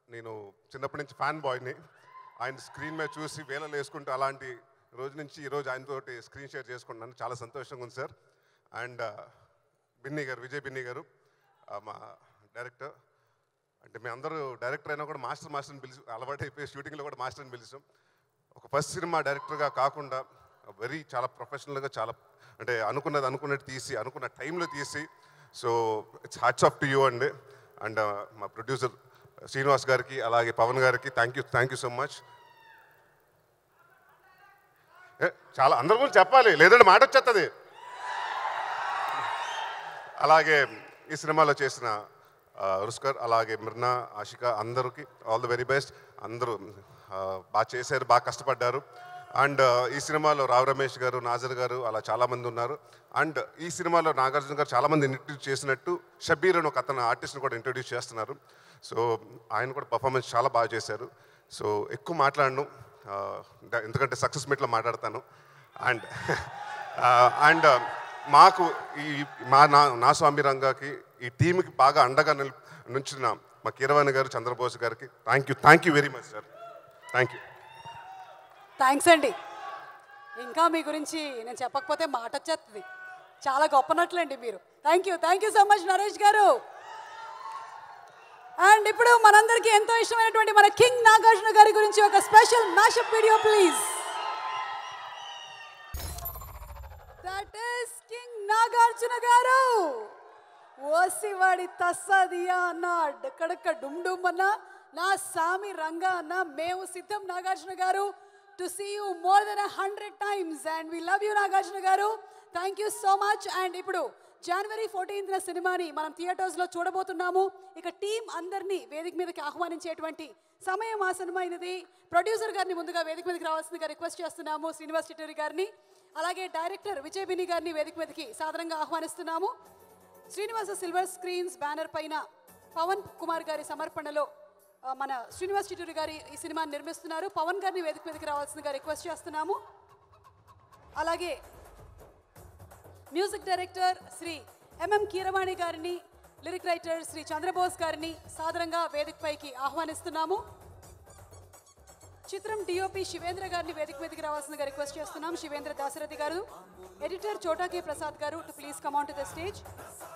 నేను చిన్నప్పటి నుంచి ఫ్యాన్ బాయ్ని ఆయన స్క్రీన్ మీద చూసి వేలలు వేసుకుంటూ అలాంటి రోజు నుంచి ఈరోజు ఆయనతోటి స్క్రీన్ షేర్ చేసుకుంటున్నాను చాలా సంతోషంగా ఉంది సార్ అండ్ బిన్నీ గారు విజయ్ బిన్నీ గారు మా డైరెక్టర్ అంటే మేము అందరూ డైరెక్టర్ అయినా కూడా మాస్టర్ని పిలిచి అలవాటు అయిపోయి షూటింగ్లో కూడా మాస్టర్ని పిలిచాం ఒక ఫస్ట్ సినిమా డైరెక్టర్గా కాకుండా చాలా ప్రొఫెషనల్గా చాలా అంటే అనుకున్నట్టు తీసి అనుకున్న టైంలో తీసి so it's hats off to you అండి అండ్ మా ప్రొడ్యూసర్ శ్రీనివాస్ గారికి అలాగే పవన్ గారికి థ్యాంక్ యూ సో మచ్ చాలా అందరి గురించి చెప్పాలి లేదంటే మాట వచ్చేస్తుంది అలాగే ఈ సినిమాలో చేసిన రుస్కర్ అలాగే మిర్నా ఆషిక అందరికీ ఆల్ ది వెరీ బెస్ట్ అందరూ బాగా చేశారు బాగా కష్టపడ్డారు అండ్ ఈ సినిమాలో రావు రమేష్ గారు నాజర్ గారు అలా చాలామంది ఉన్నారు అండ్ ఈ సినిమాలో నాగార్జున గారు చాలామంది ఇంట్రడ్యూస్ చేసినట్టు షబీర్ అని ఒక అతను ఆర్టిస్ట్ని కూడా ఇంట్రడ్యూస్ చేస్తున్నారు సో ఆయన కూడా పర్ఫార్మెన్స్ చాలా బాగా చేశారు సో ఎక్కువ మాట్లాడను ఎందుకంటే సక్సెస్ మీట్లో మాట్లాడతాను అండ్ మాకు ఈ నా స్వామి రంగాకి ఈ టీంకి బాగా అండగా నుంచిన మా కీరవాణి గారు చంద్రబోస్ గారికి thank you very much sir thank you thanks అండి ఇంకా మీ గురించి నేను చెప్పకపోతే మాట వచ్చేస్తుంది చాలా గొప్పనట్లండి మీరు thank you so much Naresh గారు అండ్ ఇప్పుడు మనందరికీ ఎంతో ఇష్టమైనటువంటి మన కింగ్ నాగార్జున గారి గురించి ఒక special mashup video please that is king Nagarjuna గారు ఓసివాడి తస్సదియా అన్న డక్కడక్క డుమ్ డుమ్ అన్న నా సామి రంగా అన్న మేము సిద్ధం Nagarjuna garu to see you more than 100 times and we love you Nagarjuna garu. Thank you so much. And ఇప్పుడు జనవరి 14th సినిమాని మనం థియేటర్స్లో చూడబోతున్నాము. ఇక టీం అందరినీ వేదిక మీదకి ఆహ్వానించేటువంటి సమయం ఆసన్నమైనది. ప్రొడ్యూసర్ గారిని ముందుగా వేదిక మీదకి రావాల్సిందిగా రిక్వెస్ట్ చేస్తున్నాము. శ్రీనివాస్ చిట్టూరి గారిని, అలాగే డైరెక్టర్ విజయ్ బిని గారిని వేదిక మీదకి సాదరంగా ఆహ్వానిస్తున్నాము. శ్రీనివాస సిల్వర్ స్క్రీన్స్ బ్యానర్ పైన పవన్ కుమార్ గారి సమర్పణలో మన శ్రీనివాస్ చిట్టూరి గారి ఈ సినిమాని నిర్మిస్తున్నారు. పవన్ గారిని వేదిక మీదకి రావాల్సిందిగా రిక్వెస్ట్ చేస్తున్నాము. అలాగే music director Shri MM Keeravani గారిని, లిరిక్ రైటర్ శ్రీ చంద్రబోస్ గారిని సాదరంగా వేదికపైకి ఆహ్వానిస్తున్నాము. చిత్రం డిఓపి శివేంద్ర గారిని వేదిక మీదకి రావాల్సిందిగా రిక్వెస్ట్ చేస్తున్నాం. శివేంద్ర దాశరథి గారు, editor Chota K Prasad garu to please come on to the stage.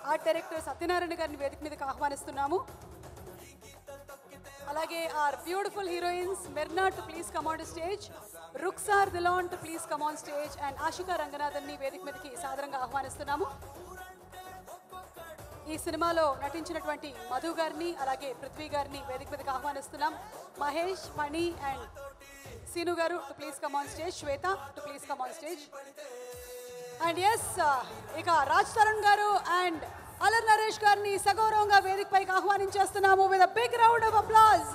Art director Satyanarayana గారిని వేదిక మీదకి ఆహ్వానిస్తున్నాము. అలాగే our beautiful heroines Mirna to please come on to stage, Rukshar Dhillon to please come on stage and Ashika రంగనాథన్ని వేదిక మీదకి సాదరంగా ఆహ్వానిస్తున్నాము. ఈ సినిమాలో నటించినటువంటి మధు గారిని, అలాగే పృథ్వీ గారిని వేదిక మీదకి ఆహ్వానిస్తున్నాం. మహేష్, మణి అండ్ సీను గారు to please come on stage, Shweta too please come on stage. And ఎస్, ఇక రాజ్ తరుణ్ గారు అండ్ అలర్ నరేష్ గారిని సగౌరవంగా వేదికపైకి ఆహ్వానించేస్తున్నాము with a big round of applause.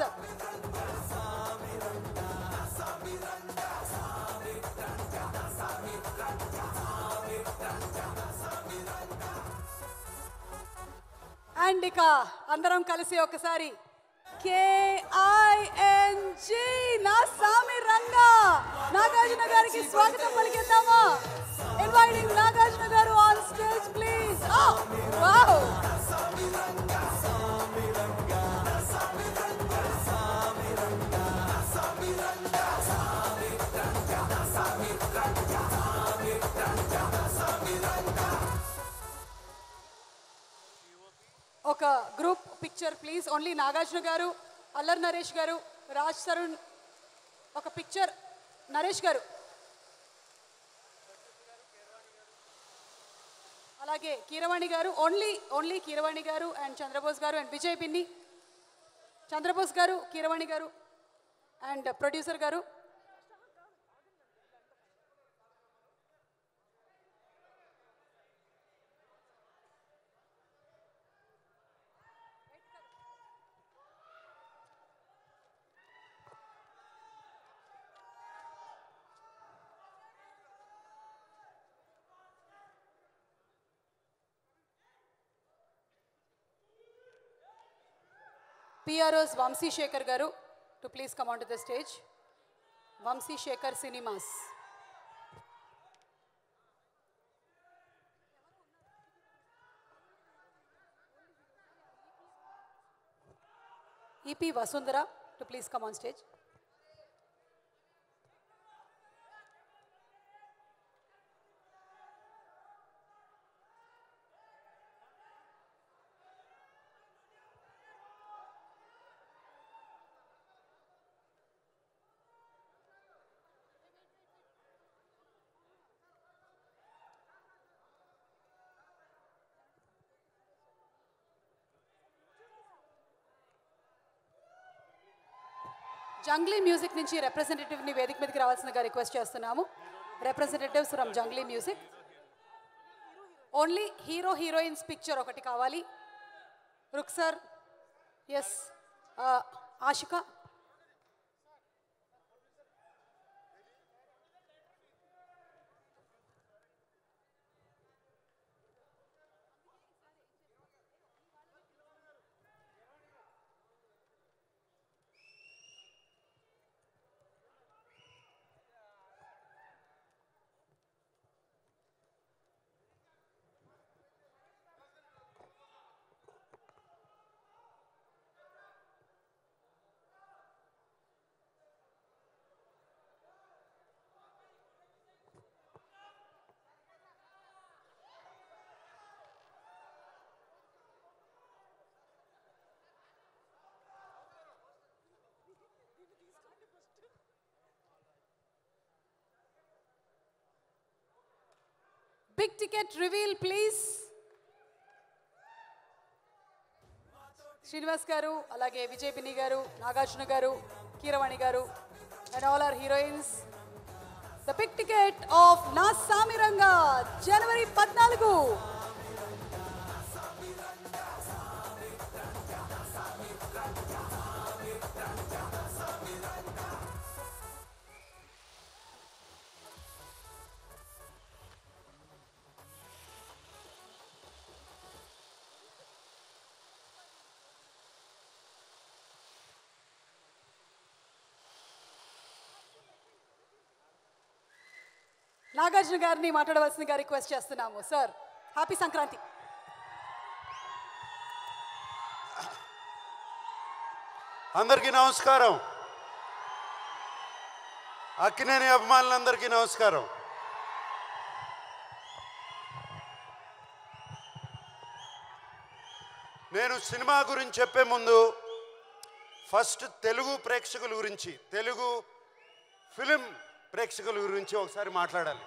And ఇక అందరం కలిసి ఒకసారి KING నా సామి రంగా నాగార్జున గారికి స్వాగతం పలికిద్దామా? ఇన్వైటింగ్ నాగార్జున గారు ఆన్ స్టేజ్ ప్లీజ్. వావ్, ఒక group picture please. Only Nagarjuna గారు, అల్లర్ నరేష్ గారు, రాజ్ తరుణ్. ఒక పిక్చర్ నరేష్ గారు, అలాగే కీరవాణి గారు. ఓన్లీ కీరవాణి గారు అండ్ చంద్రబోస్ గారు అండ్ విజయ్ బిన్ని. చంద్రబోస్ గారు, కీరవాణి గారు అండ్ ప్రొడ్యూసర్ గారు. PROs Vamsi Shekhar garu to please come onto the stage. Vamsi Shekhar Cinemas. EP Vasundhara to please come on stage. Jungli music నుంచి రిప్రజెంటేటివ్ని వేదిక మీదకి రావాల్సిందిగా రిక్వెస్ట్ చేస్తున్నాము. Representatives from Jungli music. Only hero heroines picture ఒకటి కావాలి. Rukshar, yes, Ashika. Big ticket reveal, please. Srinivas garu, అలాగే Vijay Binni garu, Nagarjuna garu, Keeravani garu, and all our heroines. The big ticket of Naa Saamiranga జనవరి 14. నాగార్జున గారిని మాట్లాడవలసిందిగా రిక్వెస్ట్ చేస్తున్నాము. Sir, happy Sankranti. అందరికీ నమస్కారం. అక్కినేని అభిమానులందరికీ నమస్కారం. నేను సినిమా గురించి చెప్పే ముందు ఫస్ట్ తెలుగు ప్రేక్షకుల గురించి, తెలుగు ఫిలిం ప్రేక్షకుల గురించి ఒకసారి మాట్లాడాలి.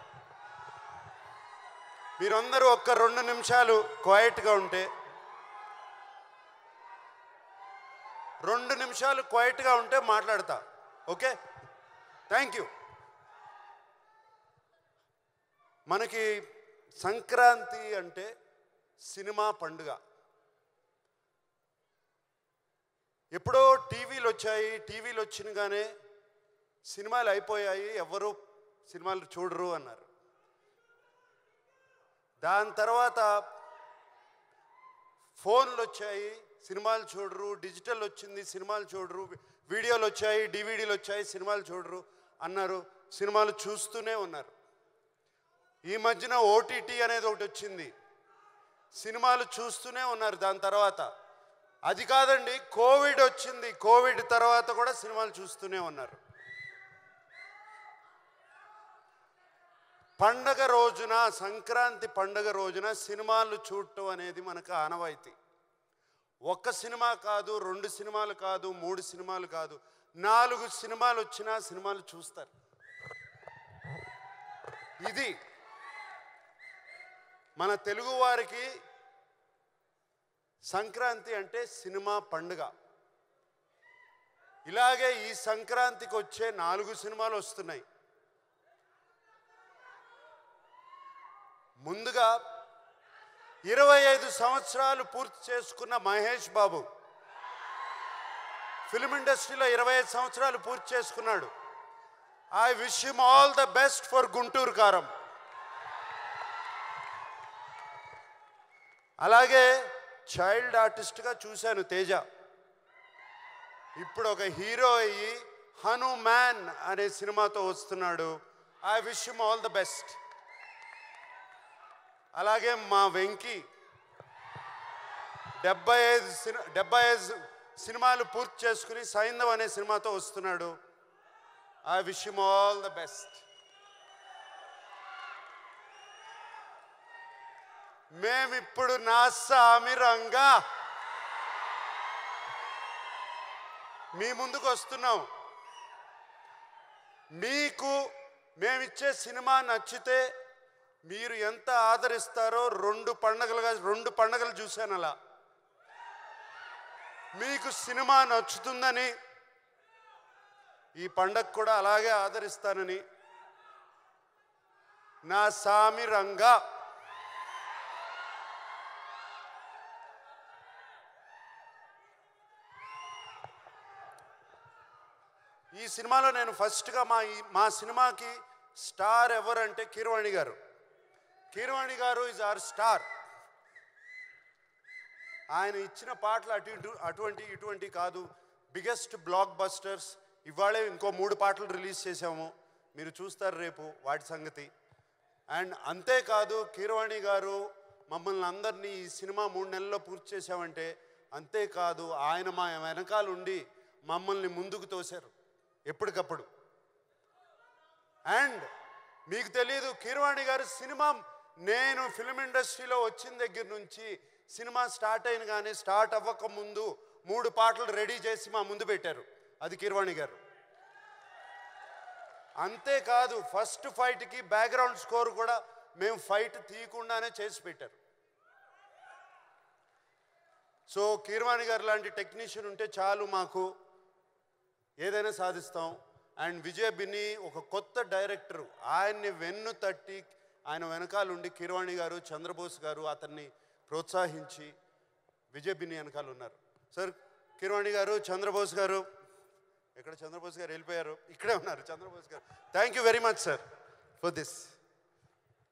మీరందరూ ఒక్క 2 నిమిషాలు క్వైట్గా ఉంటే, 2 నిమిషాలు క్వైట్గా ఉంటే మాట్లాడతా. Okay, thank you. మనకి సంక్రాంతి అంటే సినిమా పండుగ. ఎప్పుడో టీవీలు వచ్చాయి, టీవీలు వచ్చినగానే సినిమాలు అయిపోయాయి, ఎవరు సినిమాలు చూడరు అన్నారు. దాని తర్వాత ఫోన్లు వచ్చాయి, సినిమాలు చూడరు. డిజిటల్ వచ్చింది, సినిమాలు చూడరు. వీడియోలు వచ్చాయి, డివిడీలు వచ్చాయి, సినిమాలు చూడరు అన్నారు. సినిమాలు చూస్తూనే ఉన్నారు. ఈ మధ్యన ఓటీటీ అనేది ఒకటి వచ్చింది, సినిమాలు చూస్తూనే ఉన్నారు. దాని తర్వాత అది కాదండి, కోవిడ్ వచ్చింది, కోవిడ్ తర్వాత కూడా సినిమాలు చూస్తూనే ఉన్నారు. పండగ రోజున, సంక్రాంతి పండగ రోజున సినిమాలు చూడటం అనేది మనకు ఆనవాయితీ. ఒక్క సినిమా కాదు, 2 సినిమాలు కాదు, 3 సినిమాలు కాదు, 4 సినిమాలు వచ్చినా సినిమాలు చూస్తారు. ఇది మన తెలుగు వారికి సంక్రాంతి అంటే సినిమా పండుగ. ఇలాగే ఈ సంక్రాంతికి వచ్చే 4 సినిమాలు వస్తున్నాయి. ముందుగా 25 సంవత్సరాలు పూర్తి చేసుకున్న మహేష్ బాబు ఫిలిం ఇండస్ట్రీలో 25 సంవత్సరాలు పూర్తి చేసుకున్నాడు. I wish him all the best for Guntur కారం. అలాగే చైల్డ్ ఆర్టిస్ట్గా చూశాను తేజ. ఇప్పుడు ఒక హీరో అయ్యి హనుమాన్ అనే సినిమాతో వస్తున్నాడు. I wish him all the best. అలాగే మా వెంకీ 75 సినిమాలు పూర్తి చేసుకుని సైంధవ్ అనే సినిమాతో వస్తున్నాడు. I wish him all the best. మేమిప్పుడు నా సామిరంగా మీ ముందుకు వస్తున్నాం. మీకు మేమిచ్చే సినిమా నచ్చితే మీరు ఎంత ఆదరిస్తారో 2 పండగలు చూశాను. అలా మీకు సినిమా నచ్చుతుందని ఈ పండగ కూడా అలాగే ఆదరిస్తానని నా సామిరంగా ఈ సినిమాలో నేను ఫస్ట్గా మా సినిమాకి స్టార్ ఎవరంటే కీరవాణి గారు. కీరవాణి గారు ఈజ్ అవర్ స్టార్. ఆయన ఇచ్చిన పాటలు అటువంటి కాదు, బిగ్గెస్ట్ బ్లాక్ బస్టర్స్. ఇవాళే ఇంకో 3 పాటలు రిలీజ్ చేసాము, మీరు చూస్తారు రేపు వాటి సంగతి. అండ్ అంతేకాదు కీరవాణి గారు మమ్మల్ని అందరినీ ఈ సినిమా 3 నెలల్లో పూర్తి చేసామంటే, అంతేకాదు ఆయన మా వెనకాల ఉండి మమ్మల్ని ముందుకు తోశారు ఎప్పటికప్పుడు. అండ్ మీకు తెలీదు, కీరవాణి గారు సినిమా నేను ఫిలిం ఇండస్ట్రీలో వచ్చిన దగ్గర నుంచి సినిమా స్టార్ట్ అయిన కానీ స్టార్ట్ అవ్వక ముందు 3 పాటలు రెడీ చేసి మా ముందు పెట్టారు. అది కీరవాణి గారు. అంతేకాదు ఫస్ట్ ఫైట్కి బ్యాక్గ్రౌండ్ స్కోర్ కూడా మేము ఫైట్ తీయకుండానే చేసి పెట్టారు. సో కీరవాణి గారు లాంటి టెక్నీషియన్ ఉంటే చాలు, మాకు ఏదైనా సాధిస్తాం. అండ్ విజయ్ బిన్ని ఒక కొత్త డైరెక్టర్, ఆయన్ని వెన్ను తట్టి ఆయన వెనకాలండి కీరవాణి గారు, చంద్రబోస్ గారు అతన్ని ప్రోత్సహించి విజయ్ బిన్ని వెనకాల ఉన్నారు. సార్ కీరవాణి గారు, చంద్రబోస్ గారు, ఎక్కడ చంద్రబోస్ గారు వెళ్ళిపోయారు, ఇక్కడే ఉన్నారు Chandrabose garu. Thank you very much sir for this.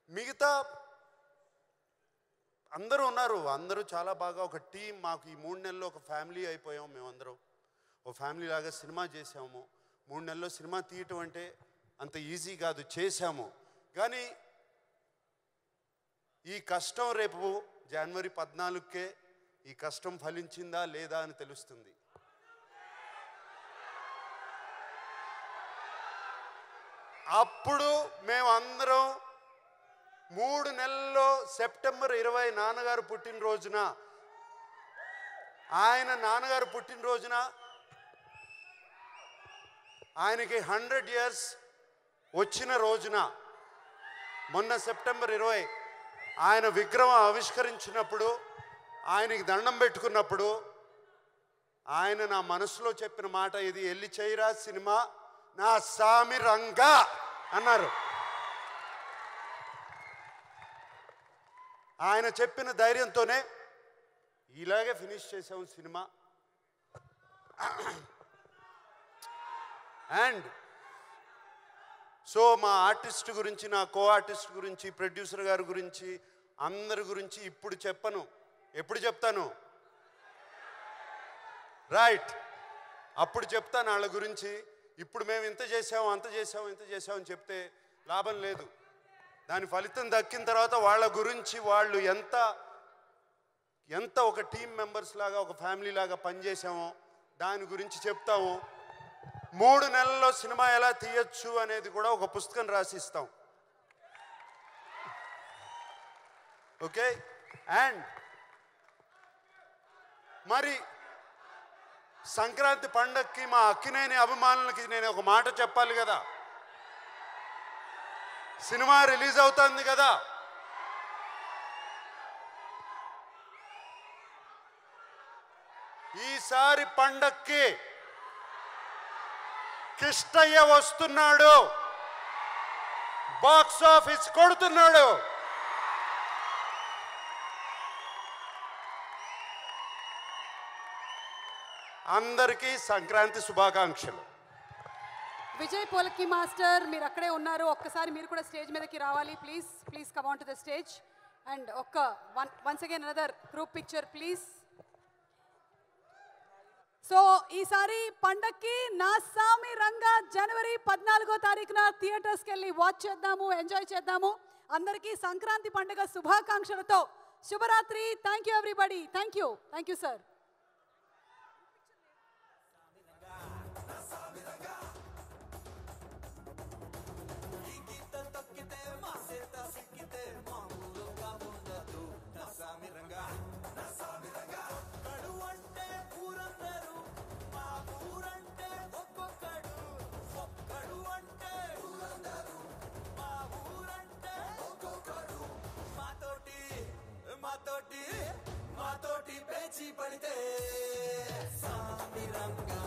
మిగతా అందరూ ఉన్నారు, అందరూ చాలా బాగా ఒక టీం. మాకు ఈ 3 నెలల్లో ఒక ఫ్యామిలీ అయిపోయాం. మేమందరం ఒక ఫ్యామిలీ లాగా సినిమా చేసాము. 3 నెలల్లో సినిమా తీయటం అంటే అంత ఈజీ కాదు, చేశాము. కానీ ఈ కష్టం రేపు జనవరి 14కే ఈ కష్టం ఫలించిందా లేదా అని తెలుస్తుంది. అప్పుడు మేమందరం 3 నెలల్లో సెప్టెంబర్ 20 నాన్నగారు పుట్టినరోజున, ఆయన నాన్నగారు పుట్టినరోజున ఆయనకి 100 years వచ్చిన రోజున, మొన్న సెప్టెంబర్ 20 ఆయన విగ్రహం ఆవిష్కరించినప్పుడు, ఆయనకి దండం పెట్టుకున్నప్పుడు ఆయన నా మనసులో చెప్పిన మాట ఇది, ఎల్లి చేయరా సినిమా నా సామి రంగా అన్నారు. ఆయన చెప్పిన ధైర్యంతోనే ఇలాగే ఫినిష్ చేసాము సినిమా. అండ్ సో మా ఆర్టిస్ట్ గురించి, నా కో ఆర్టిస్ట్ గురించి, ప్రొడ్యూసర్ గారి గురించి, అందరి గురించి ఇప్పుడు చెప్పను. ఎప్పుడు చెప్తాను? రైట్, అప్పుడు చెప్తాను వాళ్ళ గురించి. ఇప్పుడు మేము ఇంత చేసాము, అంత చేసాము, ఇంత చేసామని చెప్తే లాభం లేదు. దాని ఫలితం దక్కిన తర్వాత వాళ్ళ గురించి, వాళ్ళు ఎంత ఒక టీం మెంబర్స్ లాగా, ఒక ఫ్యామిలీ లాగా పనిచేసామో దాని గురించి చెప్తాము. 3 నెలల్లో సినిమా ఎలా తీయచ్చు అనేది కూడా ఒక పుస్తకం రాసిస్తాం. ఓకే. అండ్ మరి సంక్రాంతి పండగకి మా అక్కినేని అభిమానులకి నేను ఒక మాట చెప్పాలి కదా. సినిమా రిలీజ్ అవుతుంది కదా, ఈసారి పండక్కి కిష్టయ్య వస్తున్నాడు, బాక్స్ ఆఫీస్ కొడుతున్నాడు. అందరికీ సంక్రాంతి శుభాకాంక్షలు. విజయ్ పోలకి మాస్టర్, మీరు అక్కడే ఉన్నారు, ఒక్కసారి మీరు కూడా స్టేజ్ మీదకి రావాలి please. Please come on to the stage and once again another group picture please. So ఈసారి పండక్కి నా సామి రంగా జనవరి 14వ తారీఖున థియేటర్స్కి వెళ్ళి వాచ్ చేద్దాము, ఎంజాయ్ చేద్దాము. అందరికీ సంక్రాంతి పండుగ శుభాకాంక్షలతో శుభరాత్రి. Thank you everybody. Thank you sir. మాతోటి పేచి పడితే సామి రంగా